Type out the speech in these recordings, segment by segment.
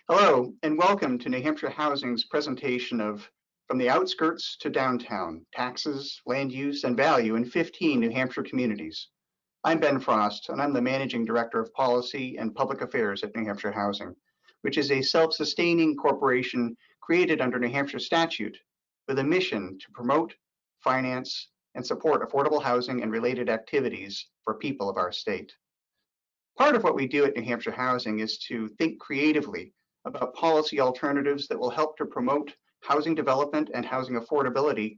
Hello, and welcome to New Hampshire Housing's presentation of From the Outskirts to Downtown, Taxes, Land Use, and Value in 15 New Hampshire Communities. I'm Ben Frost, and I'm the Managing Director of Policy and Public Affairs at New Hampshire Housing, which is a self-sustaining corporation created under New Hampshire statute with a mission to promote, finance, and support affordable housing and related activities for people of our state. Part of what we do at New Hampshire Housing is to think creatively about policy alternatives that will help to promote housing development and housing affordability,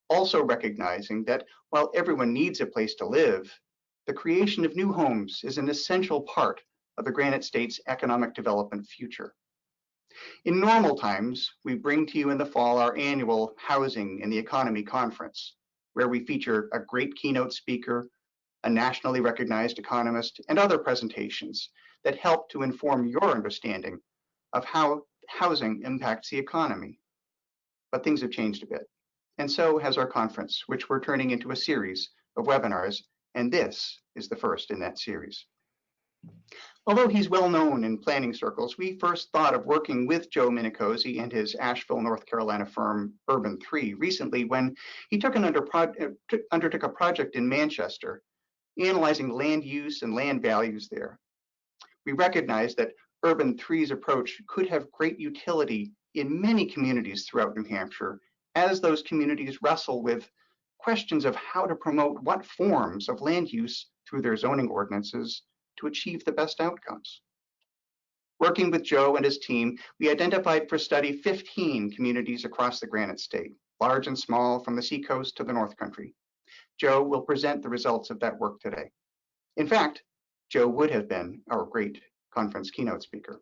also recognizing that while everyone needs a place to live, the creation of new homes is an essential part of the Granite State's economic development future. In normal times, we bring to you in the fall our annual Housing and the Economy Conference, where we feature a great keynote speaker, a nationally recognized economist, and other presentations that help to inform your understanding of how housing impacts the economy. But things have changed a bit, and so has our conference, which we're turning into a series of webinars, and this is the first in that series. Although he's well known in planning circles, we first thought of working with Joe Minicozzi and his Asheville, North Carolina firm Urban3 recently when he undertook a project in Manchester analyzing land use and land values there. We recognize that Urban3's approach could have great utility in many communities throughout New Hampshire as those communities wrestle with questions of how to promote what forms of land use through their zoning ordinances to achieve the best outcomes. Working with Joe and his team, we identified for study 15 communities across the Granite State, large and small from the seacoast to the North Country. Joe will present the results of that work today. In fact, Joe would have been our great conference keynote speaker.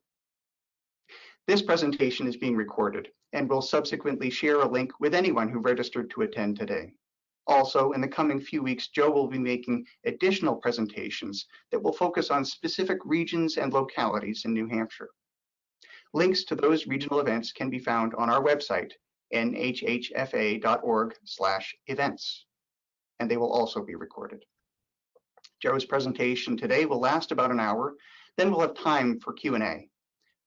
This presentation is being recorded and will subsequently share a link with anyone who registered to attend today. Also, in the coming few weeks, Joe will be making additional presentations that will focus on specific regions and localities in New Hampshire. Links to those regional events can be found on our website, nhhfa.org/events, and they will also be recorded. Joe's presentation today will last about an hour, then we'll have time for Q&A.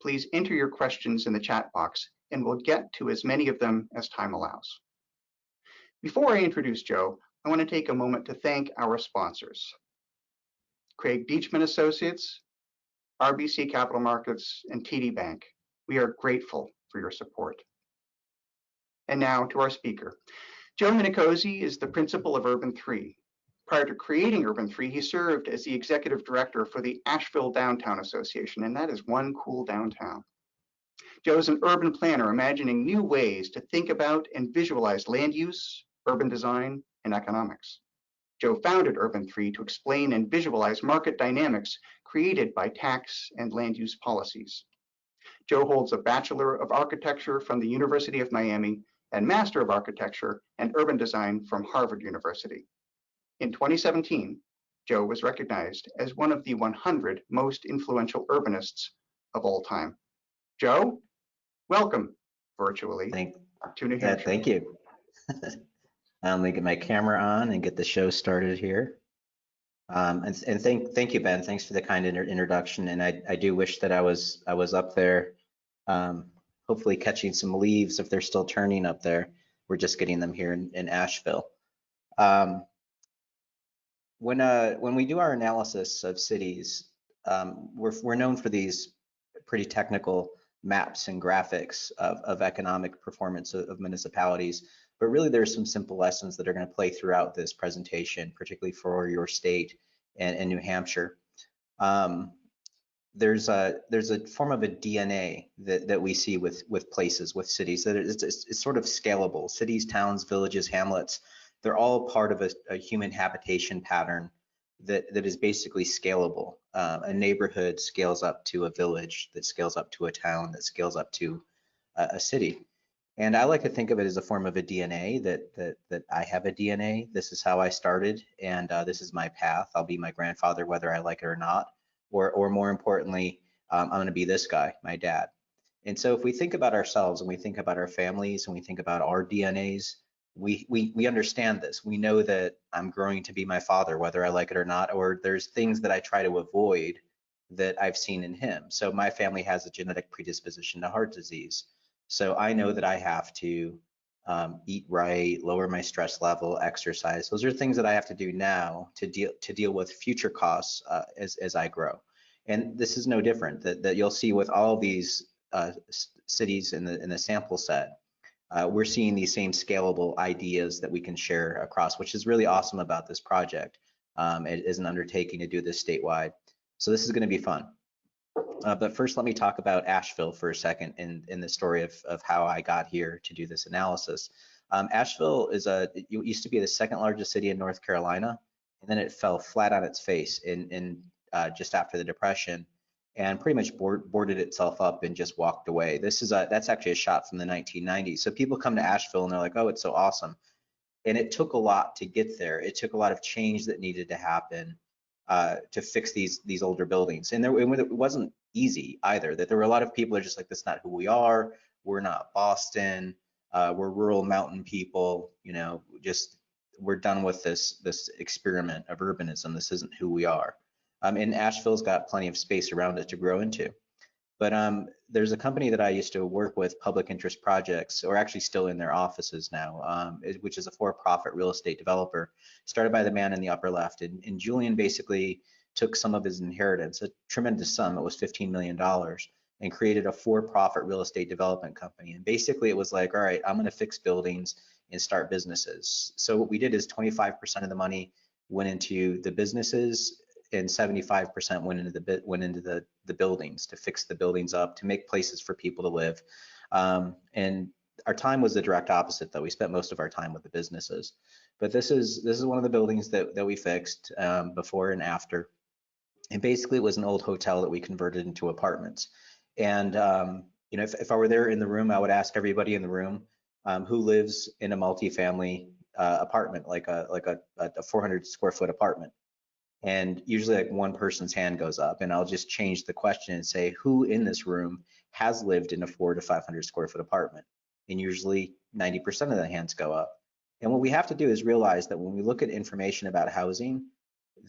Please enter your questions in the chat box, and we'll get to as many of them as time allows. Before I introduce Joe, I want to take a moment to thank our sponsors. Craig Beachman Associates, RBC Capital Markets, and TD Bank. We are grateful for your support. And now to our speaker. Joe Minicozzi is the principal of Urban3. Prior to creating Urban3, he served as the executive director for the Asheville Downtown Association, and that is one cool downtown. Joe is an urban planner imagining new ways to think about and visualize land use, urban design, and economics. Joe founded Urban3 to explain and visualize market dynamics created by tax and land use policies. Joe holds a Bachelor of Architecture from the University of Miami and Master of Architecture and Urban Design from Harvard University. In 2017, Joe was recognized as one of the 100 most influential urbanists of all time. Joe, welcome virtually to New Hampshire. Thank you. Let me get my camera on and get the show started here. And thank you, Ben. Thanks for the kind introduction. And I do wish that I was up there, hopefully catching some leaves if they're still turning up there. We're just getting them here in Asheville. When we do our analysis of cities, we're known for these pretty technical maps and graphics of economic performance of municipalities, but really there's some simple lessons that are going to play throughout this presentation, particularly for your state and New Hampshire. There's a form of a DNA that we see with places, with cities, that it's sort of scalable. Cities, towns, villages, hamlets, they're all part of a human habitation pattern that is basically scalable. A neighborhood scales up to a village, that scales up to a town, that scales up to a city. And I like to think of it as a form of a DNA, that I have a DNA. This is how I started, and this is my path. I'll be my grandfather whether I like it or not, or more importantly, I'm going to be this guy, my dad. And so if we think about ourselves and we think about our families and we think about our DNAs, we understand this. We know that I'm growing to be my father, whether I like it or not, or there's things that I try to avoid that I've seen in him. So my family has a genetic predisposition to heart disease. So I know that I have to eat right, lower my stress level, exercise. Those are things that I have to do now to deal with future costs as I grow. And this is no different. That you'll see with all of these cities in the sample set. We're seeing these same scalable ideas that we can share across, which is really awesome about this project. It is an undertaking to do this statewide. So this is going to be fun. But first, let me talk about Asheville for a second in the story of how I got here to do this analysis. Asheville it used to be the second largest city in North Carolina, and then it fell flat on its face in just after the Depression, and pretty much boarded itself up and just walked away. That's actually a shot from the 1990s. So people come to Asheville and they're like, oh, it's so awesome. And it took a lot to get there. It took a lot of change that needed to happen to fix these older buildings. And it wasn't easy either. That there were a lot of people that are just like, that's not who we are. We're not Boston. We're rural mountain people. You know, just we're done with this experiment of urbanism. This isn't who we are. And Asheville's got plenty of space around it to grow into. But there's a company that I used to work with, Public Interest Projects, or actually still in their offices now, which is a for-profit real estate developer, started by the man in the upper left. And Julian basically took some of his inheritance, a tremendous sum, it was $15 million, and created a for-profit real estate development company. And basically it was like, all right, I'm going to fix buildings and start businesses. So what we did is 25% of the money went into the businesses, and 75% went into the buildings, to fix the buildings up, to make places for people to live. And our time was the direct opposite, though. We spent most of our time with the businesses. But this is one of the buildings that we fixed before and after. And basically it was an old hotel that we converted into apartments. And you know, if I were there in the room, I would ask everybody in the room who lives in a multifamily apartment, like a 400 square foot apartment. And usually like one person's hand goes up, and I'll just change the question and say, who in this room has lived in a 400 to 500 square foot apartment? And usually 90% of the hands go up. And what we have to do is realize that when we look at information about housing,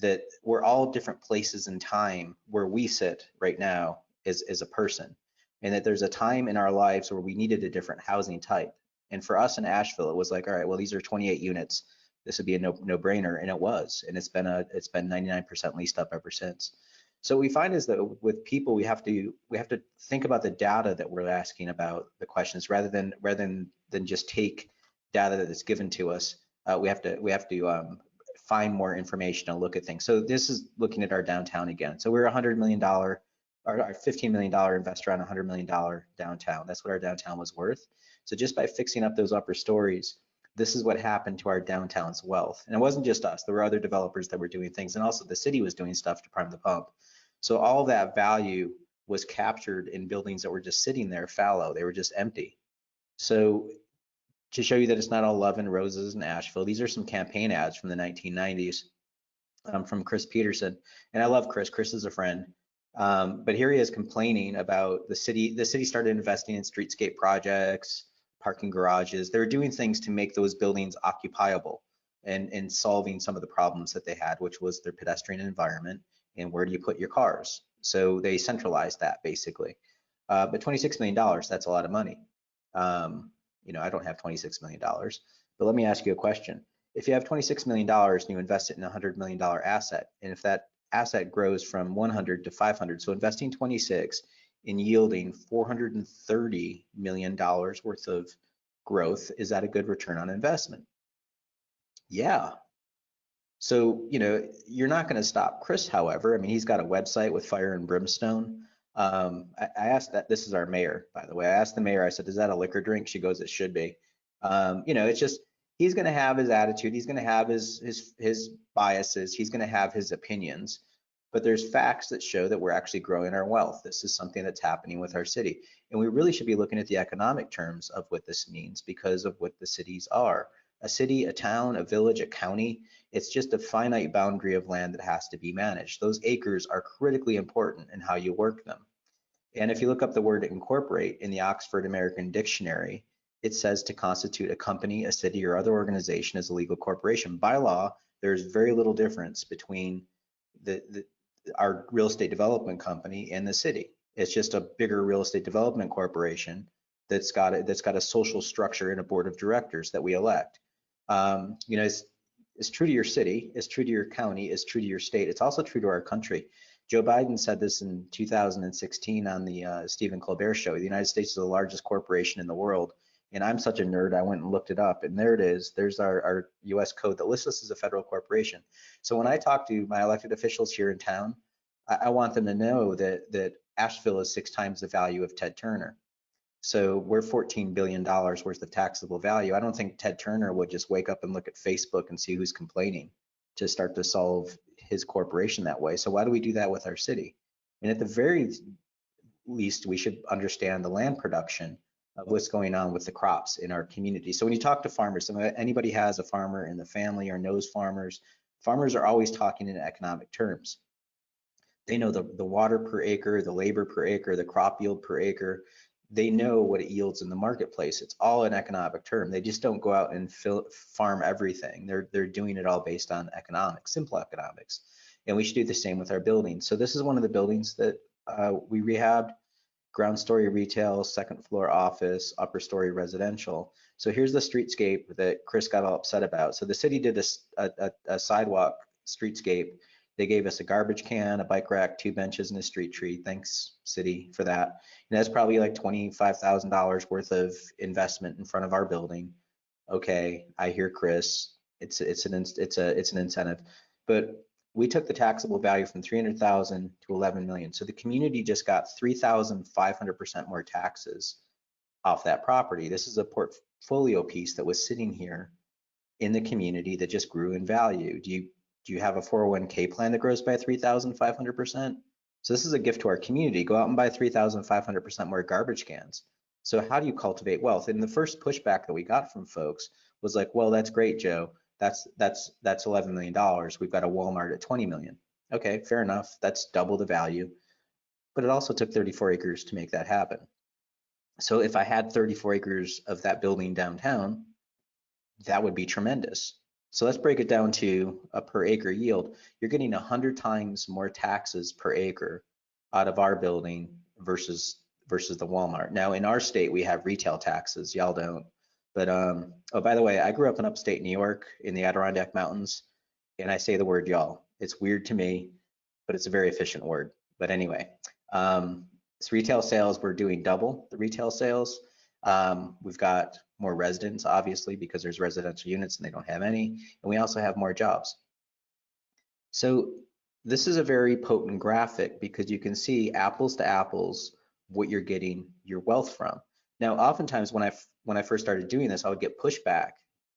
that we're all different places in time where we sit right now as a person, and that there's a time in our lives where we needed a different housing type. And for us in Asheville, it was like, all right, well, these are 28 units. This would be a no-brainer, and it was, and it's been 99% leased up ever since. So what we find is that with people, we have to think about the data that we're asking about the questions, rather than just take data that is given to us. We have to find more information and look at things. So this is looking at our downtown again. So we're $100 million, or our $15 million investor on a $100 million downtown. That's what our downtown was worth. So just by fixing up those upper stories, this is what happened to our downtown's wealth. And it wasn't just us. There were other developers that were doing things, and also the city was doing stuff to prime the pump. So all of that value was captured in buildings that were just sitting there fallow. They were just empty. So to show you that it's not all love and roses in Asheville, these are some campaign ads from the 1990s from Chris Peterson. And I love Chris. Chris is a friend. But here he is complaining about the city. The city started investing in streetscape projects, parking garages. They were doing things to make those buildings occupiable and solving some of the problems that they had, which was their pedestrian environment and where do you put your cars. So they centralized that basically. But $26 million, that's a lot of money. You know, I don't have $26 million, but let me ask you a question. If you have $26 million and you invest it in a $100 million asset, and if that asset grows from 100 to 500, so investing 26 in yielding $430 million worth of growth, is that a good return on investment? Yeah. So, you know, you're not going to stop Chris, however. I mean, he's got a website with fire and brimstone. I asked that, this is our mayor, by the way. I asked the mayor, I said, is that a liquor drink? She goes, it should be. You know, it's just, he's going to have his attitude. He's going to have his biases. He's going to have his opinions. But there's facts that show that we're actually growing our wealth. This is something that's happening with our city. And we really should be looking at the economic terms of what this means because of what the cities are. A city, a town, a village, a county, it's just a finite boundary of land that has to be managed. Those acres are critically important in how you work them. And if you look up the word incorporate in the Oxford American Dictionary, it says to constitute a company, a city, or other organization as a legal corporation. By law, there's very little difference between our real estate development company in the city. It's just a bigger real estate development corporation that's got a social structure and a board of directors that we elect. You know, it's true to your city, it's true to your county, it's true to your state. It's also true to our country. Joe Biden said this in 2016 on the Stephen Colbert show. The United States is the largest corporation in the world. And I'm such a nerd, I went and looked it up, and there it is. There's our US code that lists us as a federal corporation. So when I talk to my elected officials here in town, I want them to know that Asheville is 6 times the value of Ted Turner. So we're $14 billion worth of taxable value. I don't think Ted Turner would just wake up and look at Facebook and see who's complaining to start to solve his corporation that way. So why do we do that with our city? And at the very least, we should understand the land production of what's going on with the crops in our community. So when you talk to farmers, if anybody has a farmer in the family or knows farmers, farmers are always talking in economic terms. They know the water per acre, the labor per acre, the crop yield per acre. They know what it yields in the marketplace. It's all an economic term. They just don't go out and farm everything. They're doing it all based on economics, simple economics. And we should do the same with our buildings. So this is one of the buildings that we rehabbed. Ground story retail, second floor office, upper story residential. So here's the streetscape that Chris got all upset about. So the city did a sidewalk streetscape. They gave us a garbage can, a bike rack, 2 benches, and a street tree. Thanks, city, for that. And that's probably like $25,000 worth of investment in front of our building. Okay, I hear Chris. It's an incentive, but we took the taxable value from 300,000 to 11 million. So the community just got 3,500% more taxes off that property. This is a portfolio piece that was sitting here in the community that just grew in value. Do you have a 401k plan that grows by 3,500%? So this is a gift to our community. Go out and buy 3,500% more garbage cans. So how do you cultivate wealth? And the first pushback that we got from folks was like, well, that's great, Joe. That's $11 million. We've got a Walmart at 20 million. Okay, fair enough. That's double the value. But it also took 34 acres to make that happen. So if I had 34 acres of that building downtown, that would be tremendous. So let's break it down to a per acre yield. You're getting 100 times more taxes per acre out of our building versus the Walmart. Now in our state, we have retail taxes. Y'all don't. But oh, by the way, I grew up in upstate New York in the Adirondack Mountains, and I say the word y'all. It's weird to me, but it's a very efficient word. But anyway, it's retail sales. We're doing double the retail sales. We've got more residents, obviously, because there's residential units and they don't have any. And we also have more jobs. So this is a very potent graphic because you can see apples to apples what you're getting your wealth from. Now, oftentimes when I first started doing this, I would get pushback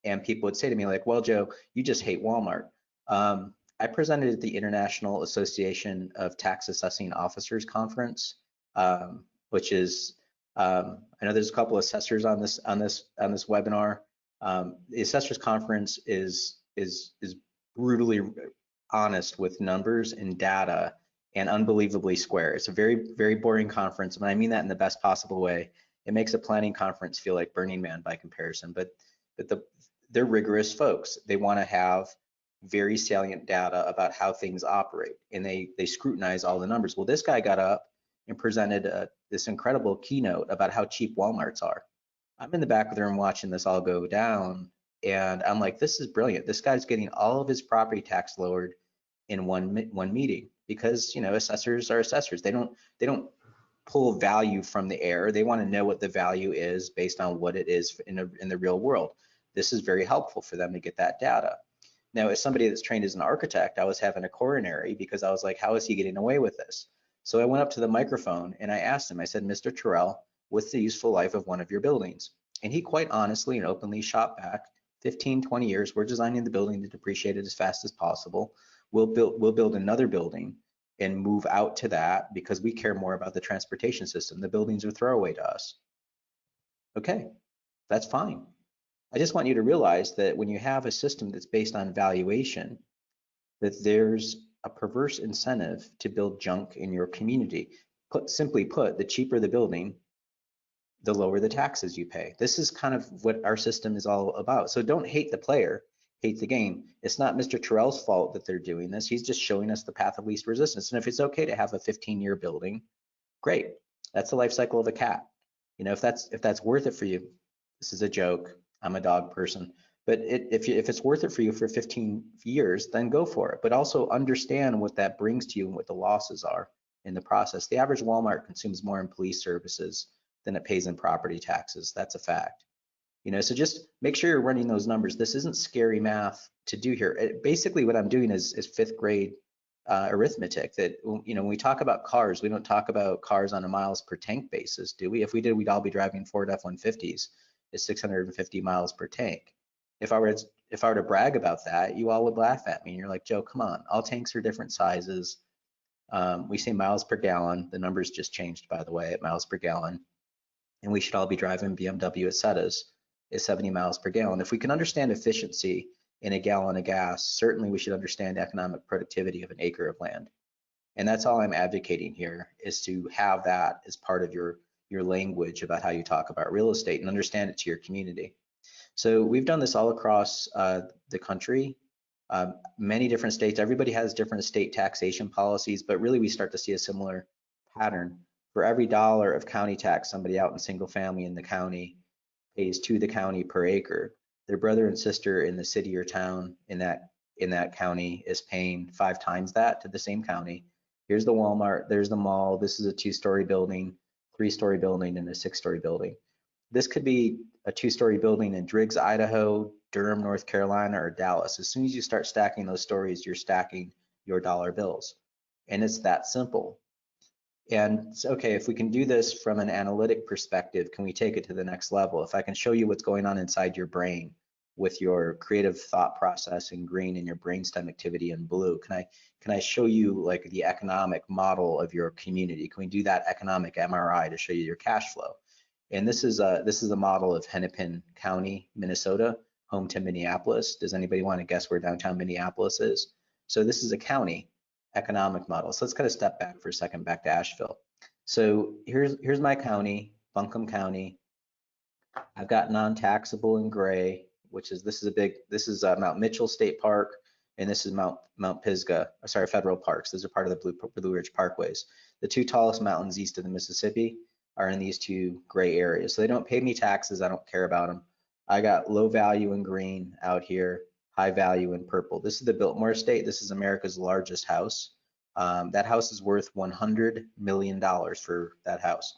and people would say to me like, well, Joe, you just hate Walmart. I presented at the International Association of Tax Assessing Officers Conference, which is, I know there's a couple of assessors on this webinar. The Assessors Conference is brutally honest with numbers and data and unbelievably square. It's a very, very boring conference, and I mean that in the best possible way. It makes a planning conference feel like Burning Man by comparison, but they're rigorous folks. They want to have very salient data about how things operate, and they scrutinize all the numbers. Well, this guy got up and presented this incredible keynote about how cheap Walmarts are. I'm in the back of the room watching this all go down, and I'm like, this is brilliant. This guy's getting all of his property tax lowered in one meeting because, you know, assessors are assessors. They don't pull value from the air. They want to know what the value is based on what it is in the real world. This is very helpful for them to get that data. Now, as somebody that's trained as an architect, I was having a coronary because I was like, how is he getting away with this? So I went up to the microphone and I asked him, I said, Mr. Terrell, what's the useful life of one of your buildings? And he quite honestly and openly shot back, 15, 20 years, we're designing the building to depreciate it as fast as possible. We'll build another building and move out to that because we care more about the transportation system. The buildings are throwaway to us. Okay, that's fine. I just want you to realize that when you have a system that's based on valuation, that there's a perverse incentive to build junk in your community. Simply put, the cheaper the building, the lower the taxes you pay. This is kind of what our system is all about. So don't hate the player, hate the game. It's not Mr. Terrell's fault that they're doing this. He's just showing us the path of least resistance. And if it's okay to have a 15-year building, great. That's the life cycle of a cat. You know, if that's worth it for you, this is a joke. I'm a dog person. But if it's worth it for you for 15 years, then go for it. But also understand what that brings to you and what the losses are in the process. The average Walmart consumes more in police services than it pays in property taxes. That's a fact. You know, so just make sure you're running those numbers. This isn't scary math to do here. Basically, what I'm doing is fifth grade arithmetic. That, you know, when we talk about cars, we don't talk about cars on a miles per tank basis, do we? If we did, we'd all be driving Ford F-150s at 650 miles per tank. If I were to brag about that, you all would laugh at me. And you're like, Joe, come on. All tanks are different sizes. We say miles per gallon. The numbers just changed, by the way, at miles per gallon. And we should all be driving BMW Acetas at 70 miles per gallon. If we can understand efficiency in a gallon of gas, certainly we should understand economic productivity of an acre of land. And that's all I'm advocating here, is to have that as part of your language about how you talk about real estate and understand it to your community. So we've done this all across the country, many different states. Everybody has different state taxation policies, but really we start to see a similar pattern. For every dollar of county tax somebody out in single family in the county pays to the county per acre, their brother and sister in the city or town in that county is paying 5 times that to the same county. Here's the Walmart, there's the mall, this is a 2-story building, 3-story building, and a 6-story building. This could be a 2-story building in Driggs, Idaho, Durham, North Carolina, or Dallas. As soon as you start stacking those stories, you're stacking your dollar bills. And it's that simple. And okay, if we can do this from an analytic perspective, can we take it to the next level? If I can show you what's going on inside your brain with your creative thought process in green and your brainstem activity in blue, can I show you like the economic model of your community? Can we do that economic MRI to show you your cash flow? And this is a model of Hennepin County, Minnesota, home to Minneapolis. Does anybody want to guess where downtown Minneapolis is? So this is a county economic model. So let's kind of step back for a second, back to Asheville. So here's my county, Buncombe County. I've got non-taxable in gray, which is this is Mount Mitchell State Park, and this is Mount Pisgah, sorry, federal parks. Those are part of the Blue Ridge Parkways. The 2 tallest mountains east of the Mississippi are in these 2 gray areas. So they don't pay me taxes. I don't care about them. I got low value in green out here, high value in purple. This is the Biltmore Estate. This is America's largest house. That house is worth $100 million for that house.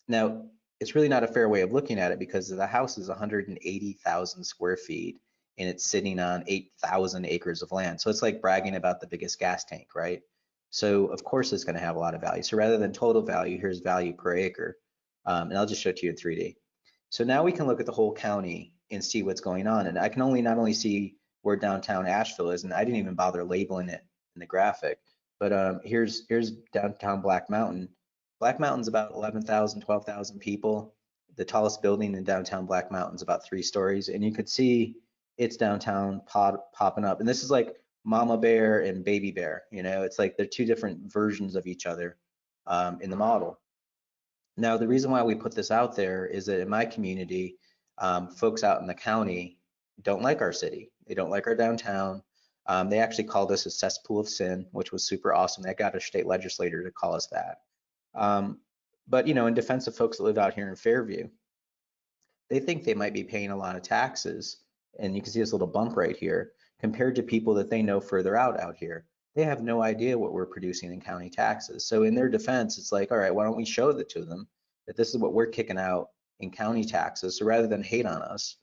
Now, it's really not a fair way of looking at it because the house is 180,000 square feet and it's sitting on 8,000 acres of land. So it's like bragging about the biggest gas tank, right? So of course it's going to have a lot of value. So rather than total value, here's value per acre. And I'll just show it to you in 3D. So now we can look at the whole county and see what's going on. And I can not only see where downtown Asheville is, and I didn't even bother labeling it in the graphic, but here's downtown Black Mountain. Black Mountain's about 11,000, 12,000 people. The tallest building in downtown Black Mountain's about 3 stories. And you could see it's downtown popping up. And this is like Mama Bear and Baby Bear, you know, it's like they're 2 different versions of each other in the model. Now, the reason why we put this out there is that in my community, folks out in the county don't like our city. They don't like our downtown. They actually called us a cesspool of sin, which was super awesome. They got a state legislator to call us that. But, you know, in defense of folks that live out here in Fairview, they think they might be paying a lot of taxes. And you can see this little bump right here compared to people that they know further out here. They have no idea what we're producing in county taxes. So in their defense, it's like, all right, why don't we show that to them that this is what we're kicking out in county taxes. So rather than hate on us,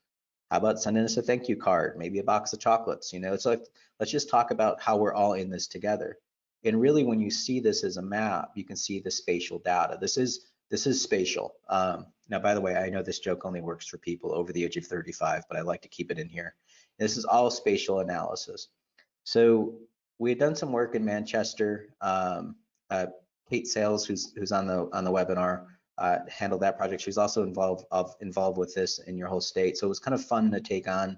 how about sending us a thank you card, maybe a box of chocolates? You know, it's like, let's just talk about how we're all in this together. And really, when you see this as a map, you can see the spatial data. This is spatial. Now, by the way, I know this joke only works for people over the age of 35, but I like to keep it in here. This is all spatial analysis. So we had done some work in Manchester. Kate Sales, who's on the webinar, handled that project. She was also involved with this in your whole state. So it was kind of fun to take on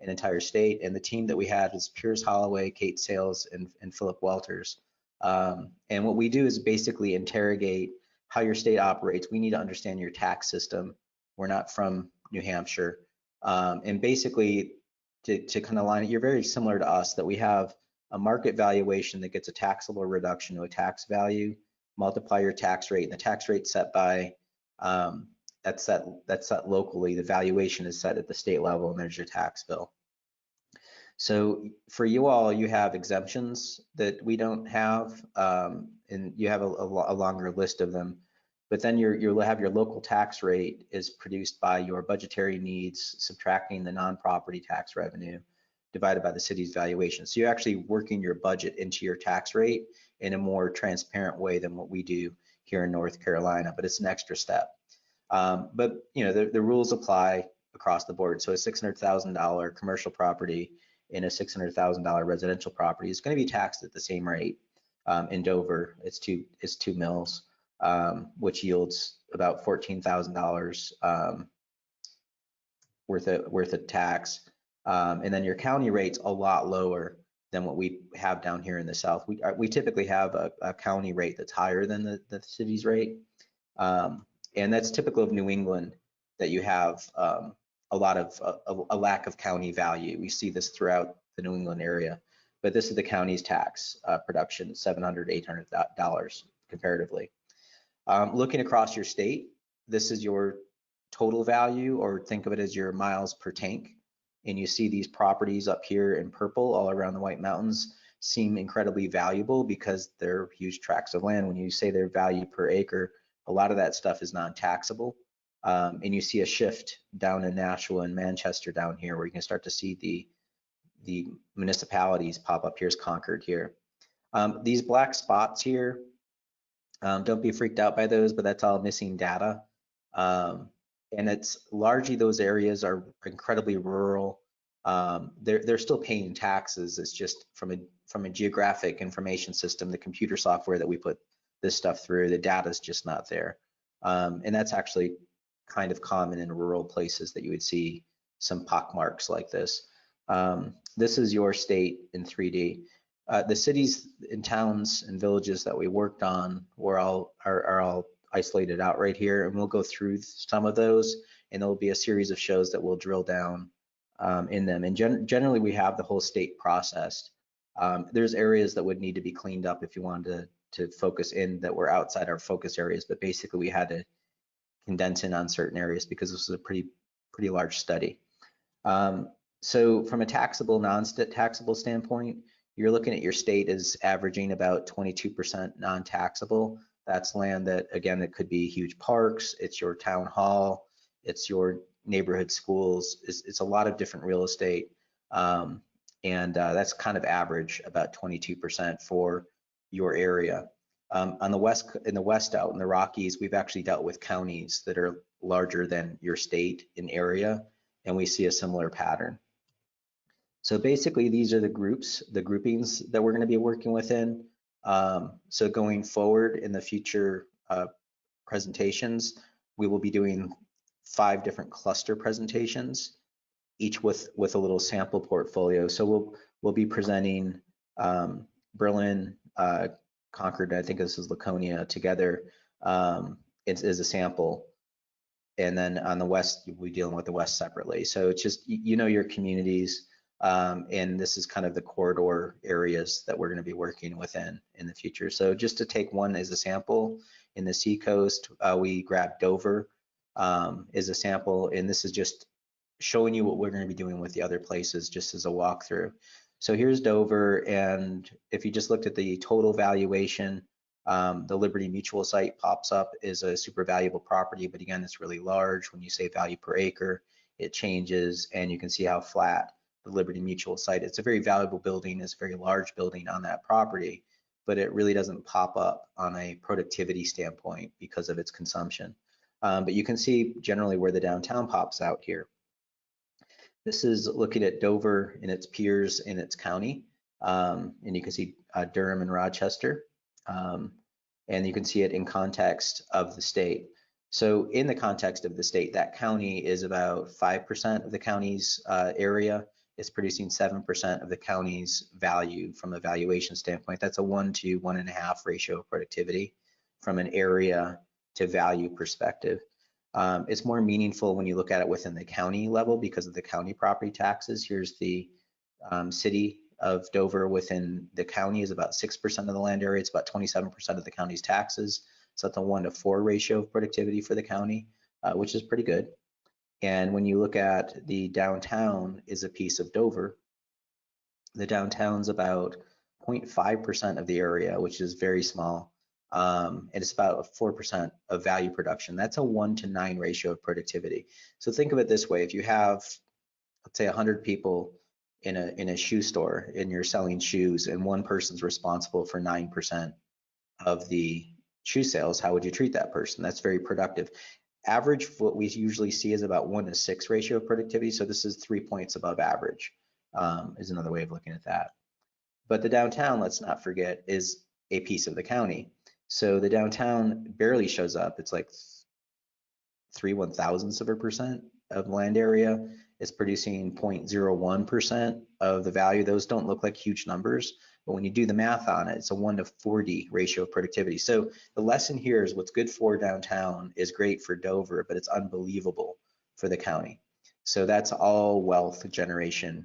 an entire state. And the team that we had was Piers Holloway, Kate Sales, and Philip Welters. And what we do is basically interrogate how your state operates. We need to understand your tax system. We're not from New Hampshire. And basically, to kind of line it, you're very similar to us, that we have a market valuation that gets a taxable reduction to a tax value, multiply your tax rate, and the tax rate set by, that's set locally, the valuation is set at the state level, and there's your tax bill. So for you all, you have exemptions that we don't have, and you have a longer list of them. But then you'll have your local tax rate is produced by your budgetary needs, subtracting the non-property tax revenue, divided by the city's valuation. So you're actually working your budget into your tax rate in a more transparent way than what we do here in North Carolina, but it's an extra step. But you know, the rules apply across the board. So a $600,000 commercial property and a $600,000 residential property is going to be taxed at the same rate. In Dover, it's two mills, which yields about $14,000 worth of tax. And then your county rate's a lot lower than what we have down here in the South. We typically have a county rate that's higher than the city's rate. And that's typical of New England, that you have a lot of a lack of county value. We see this throughout the New England area, but this is the county's tax production, $700, $800 comparatively. Looking across your state, this is your total value, or think of it as your miles per tank. And you see these properties up here in purple all around the White Mountains seem incredibly valuable because they're huge tracts of land. When you say their value per acre, a lot of that stuff is non-taxable. And you see a shift down in Nashua and Manchester down here, where you can start to see the municipalities pop up. Here's Concord here. These black spots here, don't be freaked out by those, but that's all missing data. And it's largely, those areas are incredibly rural. They're still paying taxes. It's just from a geographic information system, the computer software that we put this stuff through, the data is just not there. And that's actually kind of common in rural places, that you would see some pockmarks like this. This is your state in 3D. The cities and towns and villages that we worked on are all isolated out right here, and we'll go through some of those, and there'll be a series of shows that will drill down in them. And generally, we have the whole state processed. There's areas that would need to be cleaned up if you wanted to focus in, that were outside our focus areas, but basically we had to condense in on certain areas because this was a pretty large study. So from a taxable, non-taxable standpoint, you're looking at your state as averaging about 22% non-taxable. That's land that, again, it could be huge parks, it's your town hall, it's your neighborhood schools, it's a lot of different real estate. And that's kind of average, about 22% for your area. In the west out in the Rockies, we've actually dealt with counties that are larger than your state in area, and we see a similar pattern. So basically, these are the groupings that we're going to be working within. So going forward in the future presentations, we will be doing 5 different cluster presentations, each with a little sample portfolio. So we'll be presenting Berlin, Concord, I think this is Laconia, together as a sample. And then on the west, we'll be dealing with the west separately. So it's just, you know, your communities, and this is kind of the corridor areas that we're going to be working within in the future. So just to take one as a sample, in the Seacoast, we grabbed Dover as a sample, and this is just showing you what we're going to be doing with the other places, just as a walkthrough. So here's Dover, and if you just looked at the total valuation, the Liberty Mutual site pops up as a super valuable property, but again, it's really large. When you say value per acre, it changes, and you can see how flat the Liberty Mutual site. It's a very valuable building, it's a very large building on that property, but it really doesn't pop up on a productivity standpoint because of its consumption. But you can see generally where the downtown pops out here. This is looking at Dover and its peers in its county, and you can see Durham and Rochester, and you can see it in context of the state. So in the context of the state, that county is about 5% of the county's area. It's producing 7% of the county's value from a valuation standpoint. That's a 1 to 1.5 ratio of productivity from an area to value perspective. It's more meaningful when you look at it within the county level because of the county property taxes. Here's the city of Dover within the county is about 6% of the land area. It's about 27% of the county's taxes. So that's a 1-to-4 ratio of productivity for the county, which is pretty good. And when you look at the downtown is a piece of Dover, the downtown's about 0.5% of the area, which is very small. And it's about 4% of value production. That's a 1-to-9 ratio of productivity. So think of it this way: if you have, let's say, 100 people in a shoe store and you're selling shoes, and one person's responsible for 9% of the shoe sales, how would you treat that person? That's very productive. Average, what we usually see is about 1-to-6 ratio of productivity. So this is 3 points above average, is another way of looking at that. But the downtown, let's not forget, is a piece of the county. So the downtown barely shows up. It's like 3/1000% of land area. It's producing 0.01% of the value. Those don't look like huge numbers, but when you do the math on it, it's a 1-to-40 ratio of productivity. So the lesson here is what's good for downtown is great for Dover, but it's unbelievable for the county. So that's all wealth generation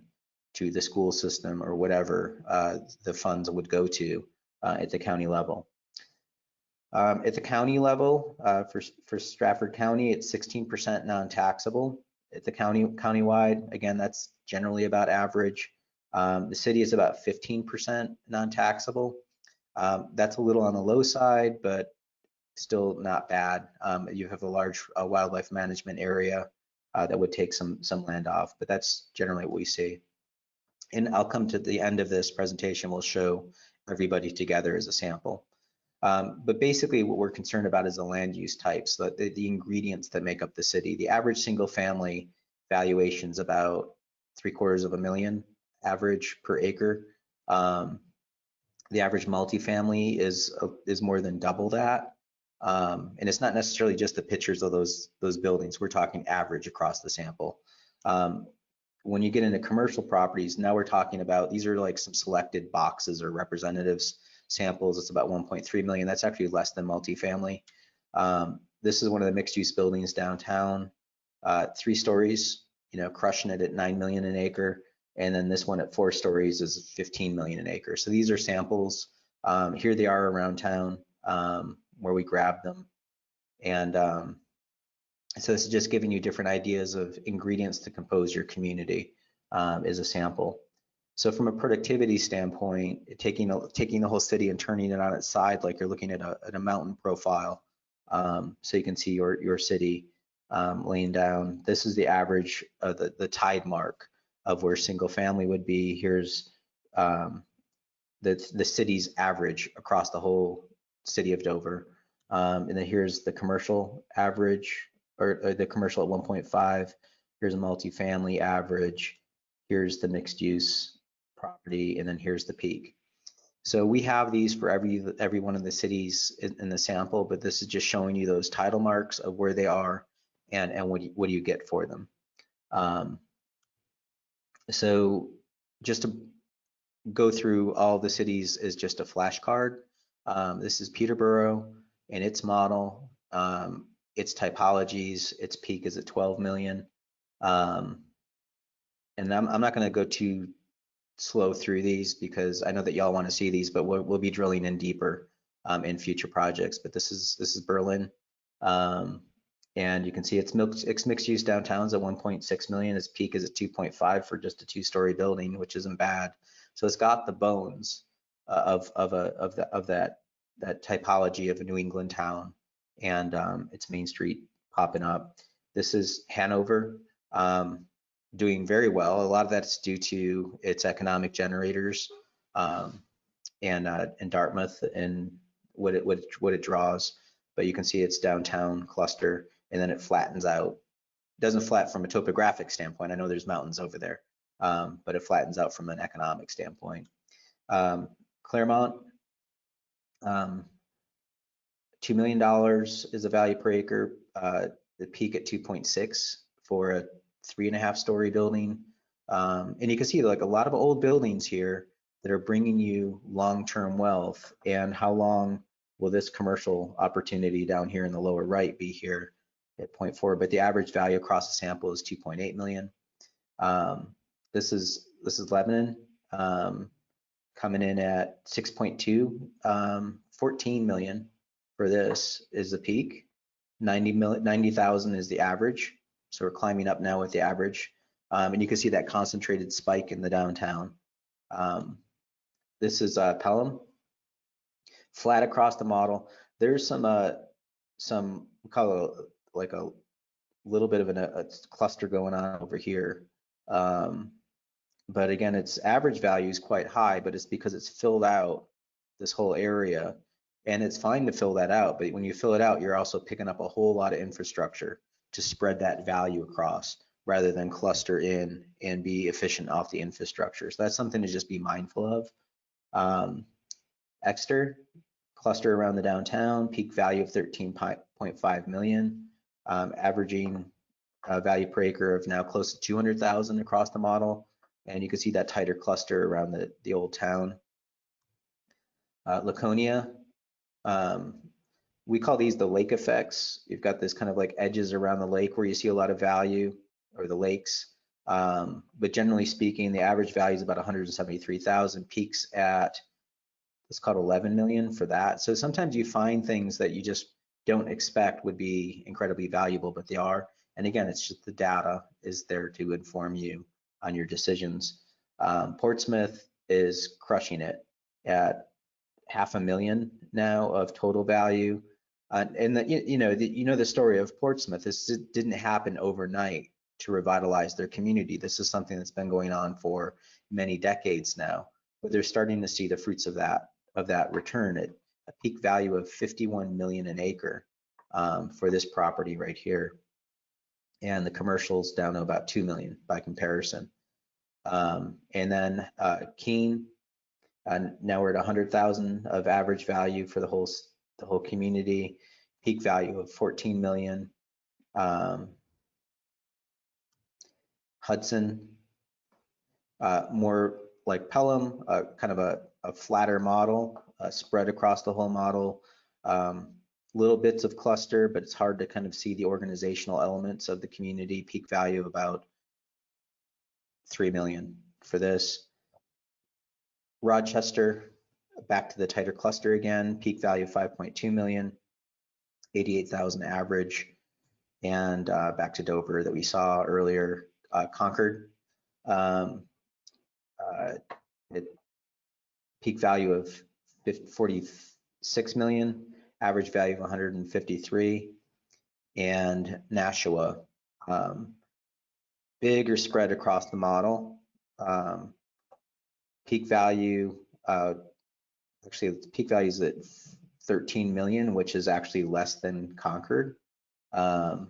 to the school system or whatever the funds would go to at the county level. At the county level, for Stratford County, it's 16% non-taxable. At the countywide, again, that's generally about average. The city is about 15% non-taxable. That's a little on the low side, but still not bad. You have a large wildlife management area that would take some land off, but that's generally what we see. And I'll come to the end of this presentation, we'll show everybody together as a sample. But basically what we're concerned about is the land use types, the ingredients that make up the city. The average single family valuation is about $750,000 average per acre. The average multifamily is more than double that. And it's not necessarily just the pictures of those buildings. We're talking average across the sample. When you get into commercial properties, now we're talking about, these are like some selected boxes or representatives samples. It's about 1.3 million. That's actually less than multifamily. This is one of the mixed use buildings downtown, 3 stories, crushing it at 9 million an acre. And then this one at 4 stories is 15 million an acre. So these are samples. Here they are around town where we grabbed them. And so this is just giving you different ideas of ingredients to compose your community as a sample. So from a productivity standpoint, taking the whole city and turning it on its side, like you're looking at a mountain profile, so you can see your city laying down. This is the average of the tide mark of where single family would be. Here's the city's average across the whole city of Dover. And then here's the commercial average, or the commercial at 1.5. Here's a multifamily average. Here's the mixed use property, and then here's the peak. So we have these for every one of the cities in the sample, but this is just showing you those title marks of where they are and what do you get for them. So just to go through all the cities is just a flashcard. This is Peterborough and its model, its typologies, its peak is at 12 million. And I'm not going to go too slow through these because I know that y'all want to see these, but we'll be drilling in deeper in future projects. But this is Berlin, and you can see it's mixed use downtown's at 1.6 million. Its peak is at 2.5 for just a 2-story building, which isn't bad. So it's got the bones of that typology of a New England town, and its Main Street popping up. This is Hanover. Doing very well. A lot of that's due to its economic generators and Dartmouth and what it draws. But you can see its downtown cluster, and then it flattens out. It doesn't flat from a topographic standpoint. I know there's mountains over there, but it flattens out from an economic standpoint. Claremont, $2 million is the value per acre. The peak at 2.6 for a 3.5-story building. And you can see like a lot of old buildings here that are bringing you long-term wealth. And how long will this commercial opportunity down here in the lower right be here? at 0.4, but the average value across the sample is 2.8 million. This is Lebanon, coming in at 6.2, 14 million for this is the peak. 90,000 is the average. So we're climbing up now with the average. And you can see that concentrated spike in the downtown. This is Pelham, flat across the model. There's some we call it like a little bit of a cluster going on over here. But again, its average value is quite high, but it's because it's filled out this whole area, and it's fine to fill that out. But when you fill it out, you're also picking up a whole lot of infrastructure to spread that value across, rather than cluster in and be efficient off the infrastructure. So that's something to just be mindful of. Exeter, cluster around the downtown, peak value of 13.5 million, averaging value per acre of now close to 200,000 across the model. And you can see that tighter cluster around the old town. Laconia, we call these the lake effects. You've got this kind of like edges around the lake where you see a lot of value, or the lakes. But generally speaking, the average value is about 173,000, peaks at, it's called 11 million for that. So sometimes you find things that you just don't expect would be incredibly valuable, but they are. And again, it's just the data is there to inform you on your decisions. Portsmouth is crushing it at 500,000 now of total value. And you know the story of Portsmouth. This didn't happen overnight to revitalize their community. This is something that's been going on for many decades now, but they're starting to see the fruits of that return at a peak value of 51 million an acre for this property right here. And the commercials down to about 2 million by comparison. And then Keene, now we're at 100,000 of average value for the whole community, peak value of 14 million. Hudson, more like Pelham, kind of a flatter model, spread across the whole model. Little bits of cluster, but it's hard to kind of see the organizational elements of the community. Peak value of about 3 million for this. Rochester, back to the tighter cluster again, peak value 5.2 million, 88,000 average. And back to Dover that we saw earlier, Concord, peak value of 46 million, average value of 153, and Nashua, bigger spread across the model. Peak value, actually the peak value is at 13 million, which is actually less than Concord. So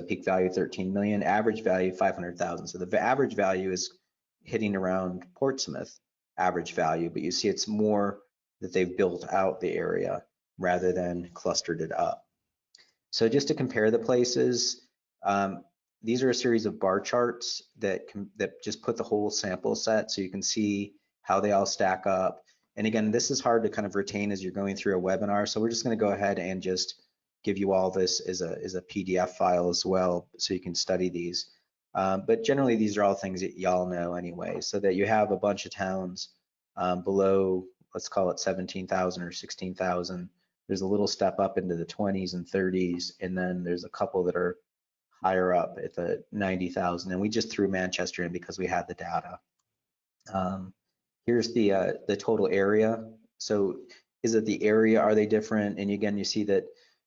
peak value 13 million, average value 500,000. So the average value is hitting around Portsmouth average value, but you see it's more that they've built out the area rather than clustered it up. So just to compare the places, these are a series of bar charts that just put the whole sample set so you can see how they all stack up. And again, this is hard to kind of retain as you're going through a webinar. So we're just going to go ahead and just give you all this as a PDF file as well, so you can study these. But generally, these are all things that y'all know anyway, so that you have a bunch of towns below, let's call it 17,000 or 16,000. There's a little step up into the 20s and 30s, and then there's a couple that are higher up at the 90,000. And we just threw Manchester in because we had the data. Here's the total area. So is it the area? Are they different? And again, you see that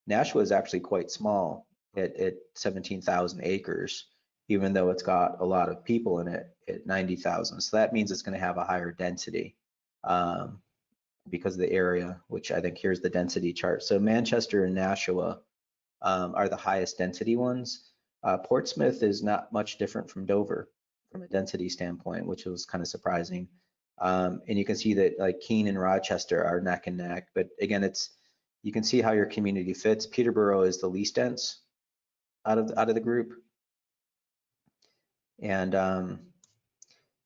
Nashua is actually quite small at 17,000 acres, even though it's got a lot of people in it at 90,000. So that means it's going to have a higher density because of the area, which I think here's the density chart. So Manchester and Nashua are the highest density ones. Portsmouth is not much different from Dover from a density standpoint, which was kind of surprising. And you can see that like Keene and Rochester are neck and neck, but again, you can see how your community fits. Peterborough is the least dense out of the group. And